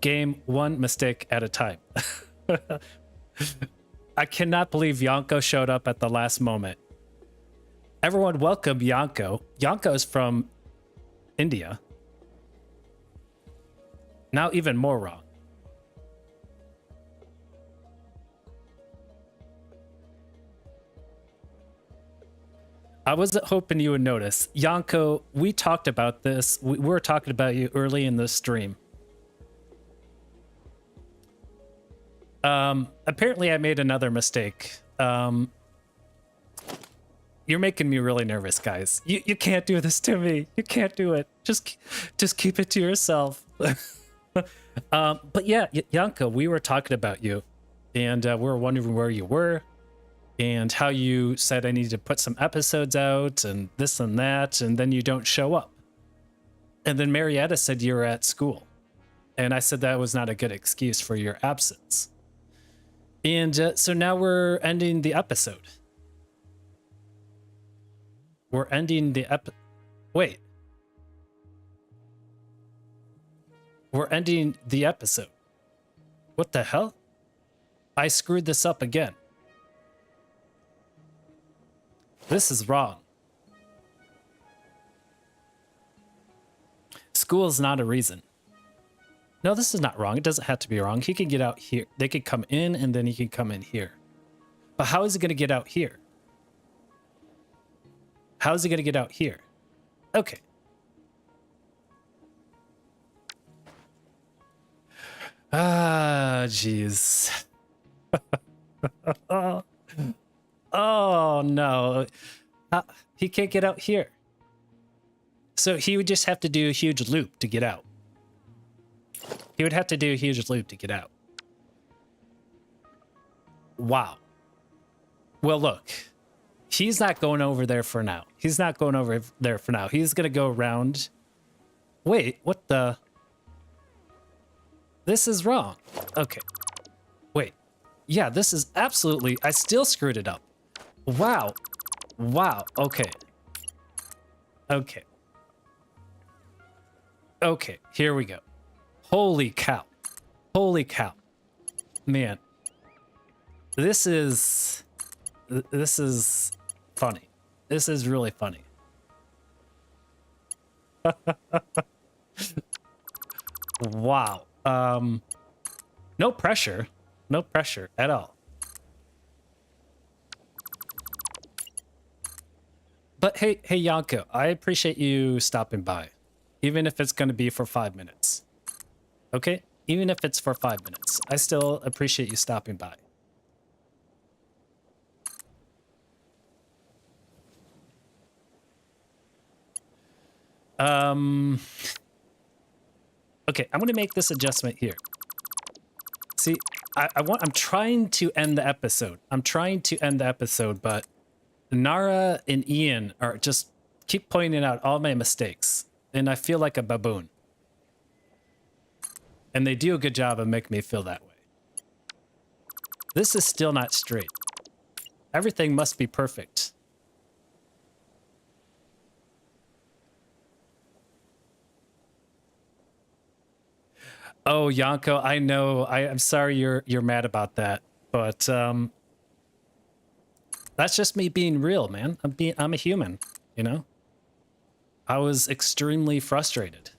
game one mistake at a time. I cannot believe Yonko showed up at the last moment. Everyone welcome Yonko. Yonko is from India. Now even more wrong. I wasn't hoping you would notice. Yonko, we talked about this. We were talking about you early in the stream. Apparently I made another mistake. You're making me really nervous, guys. You can't do this to me. You can't do it. Just keep it to yourself. But yeah, Yonko, we were talking about you, and we were wondering where you were, and how you said I needed to put some episodes out, and this and that, and then you don't show up. And then Marietta said you were at school, and I said that was not a good excuse for your absence. And so now we're ending the episode. We're ending the Wait. We're ending the episode. What the hell? I screwed this up again. This is wrong. School is not a reason. No, this is not wrong. It doesn't have to be wrong. He can get out here. They could come in and then he can come in here. But how is he going to get out here? How is he going to get out here? Okay. Ah, jeez. Oh, no. He can't get out here. So he would just have to do a huge loop to get out. He would have to do a huge loop to get out. Wow. Well, look. He's not going over there for now. He's not going over there for now. He's going to go around. Wait, what the? This is wrong. Okay. Wait. Yeah, this is absolutely... I still screwed it up. Wow. Wow. Okay. Okay. Okay, here we go. Holy cow. Holy cow. Man. This is funny. This is really funny. Wow. No pressure. No pressure at all. But hey, Yonko, I appreciate you stopping by. Even if it's going to be for 5 minutes. Okay? Even if it's for 5 minutes. I still appreciate you stopping by. Okay, I'm going to make this adjustment here. See, I'm trying to end the episode. I'm trying to end the episode, but Nara and Ian are just keep pointing out all my mistakes. And I feel like a baboon. And they do a good job of making me feel that way. This is still not straight. Everything must be perfect. Oh, Yonko, I know. I'm sorry you're mad about that, but that's just me being real, man. I'm a human, you know? I was extremely frustrated.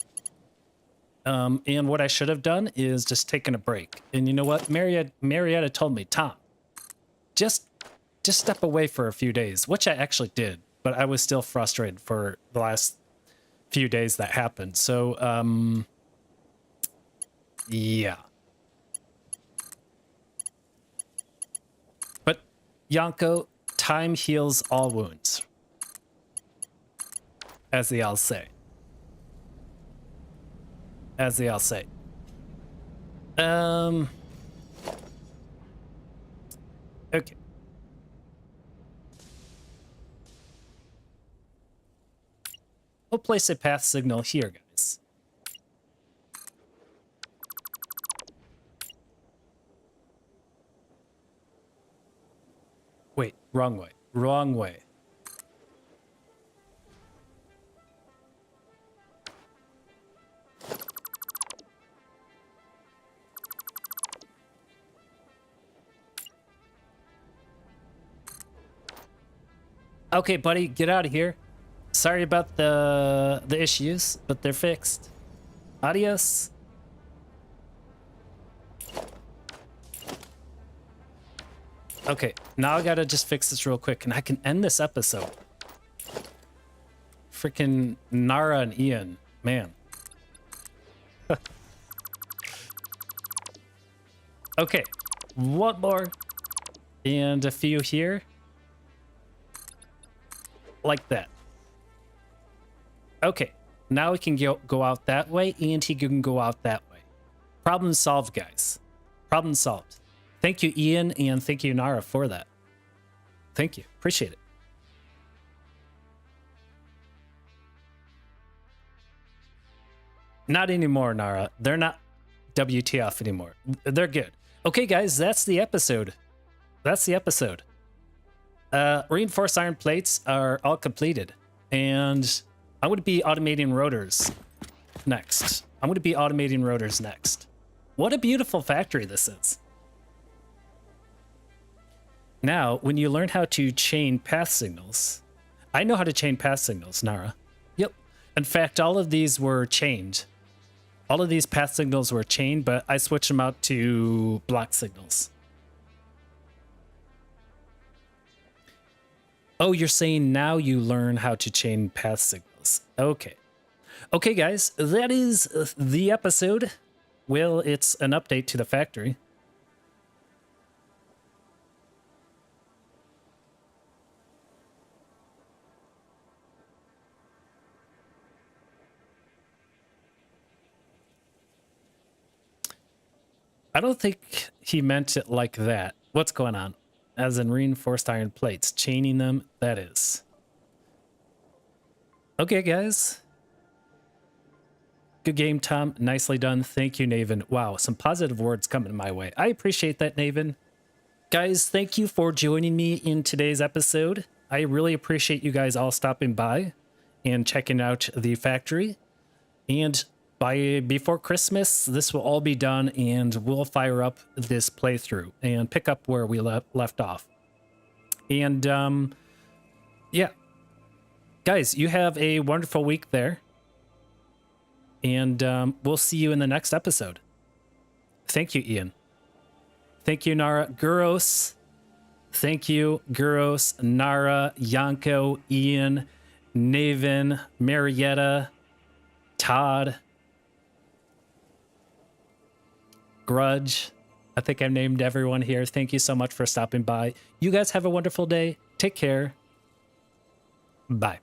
And what I should have done is just taken a break. And you know what? Marietta told me, Tom, just step away for a few days, which I actually did, but I was still frustrated for the last few days that happened. So, yeah. But Yanko, time heals all wounds, as they all say. As they all say. Okay. We'll place a path signal here, guys. Wait, wrong way. Wrong way. Okay, buddy, get out of here. Sorry about the issues, but they're fixed. Adios. Okay, now I gotta just fix this real quick and I can end this episode. Freaking Nara and Ian, man. Okay, one more and a few here. Like that. Okay, now we can go out that way and he can go out that way. Problem solved, guys. Problem solved. Thank you, Ian, and thank you, Nara, for that. Thank you. Appreciate it. Not anymore, Nara. They're not WTF anymore. They're good. Okay, guys, that's the episode. That's the episode. Reinforced iron plates are all completed, and I'm going to be automating rotors next. What a beautiful factory this is. Now, when you learn how to chain path signals, I know how to chain path signals, Nara. Yep. In fact, all of these were chained. All of these path signals were chained, but I switched them out to block signals. Oh, you're saying now you learn how to chain path signals. Okay. Okay, guys, that is the episode. Well, it's an update to the factory. I don't think he meant it like that. What's going on? As in reinforced iron plates, chaining them, that is. Okay, guys. Good game, Tom. Nicely done. Thank you, Naven. Wow, some positive words coming my way. I appreciate that, Naven. Guys, thank you for joining me in today's episode. I really appreciate you guys all stopping by and checking out the factory. And before Christmas, this will all be done, and we'll fire up this playthrough and pick up where we left off. And yeah, guys, you have a wonderful week there, and we'll see you in the next episode. Thank you, Ian. Thank you, Nara. Guros. Thank you, Guros, Nara, Yanko, Ian, Naven, Marietta, Todd, Grudge. I think I've named everyone here. Thank you so much for stopping by. You guys have a wonderful day. Take care. Bye.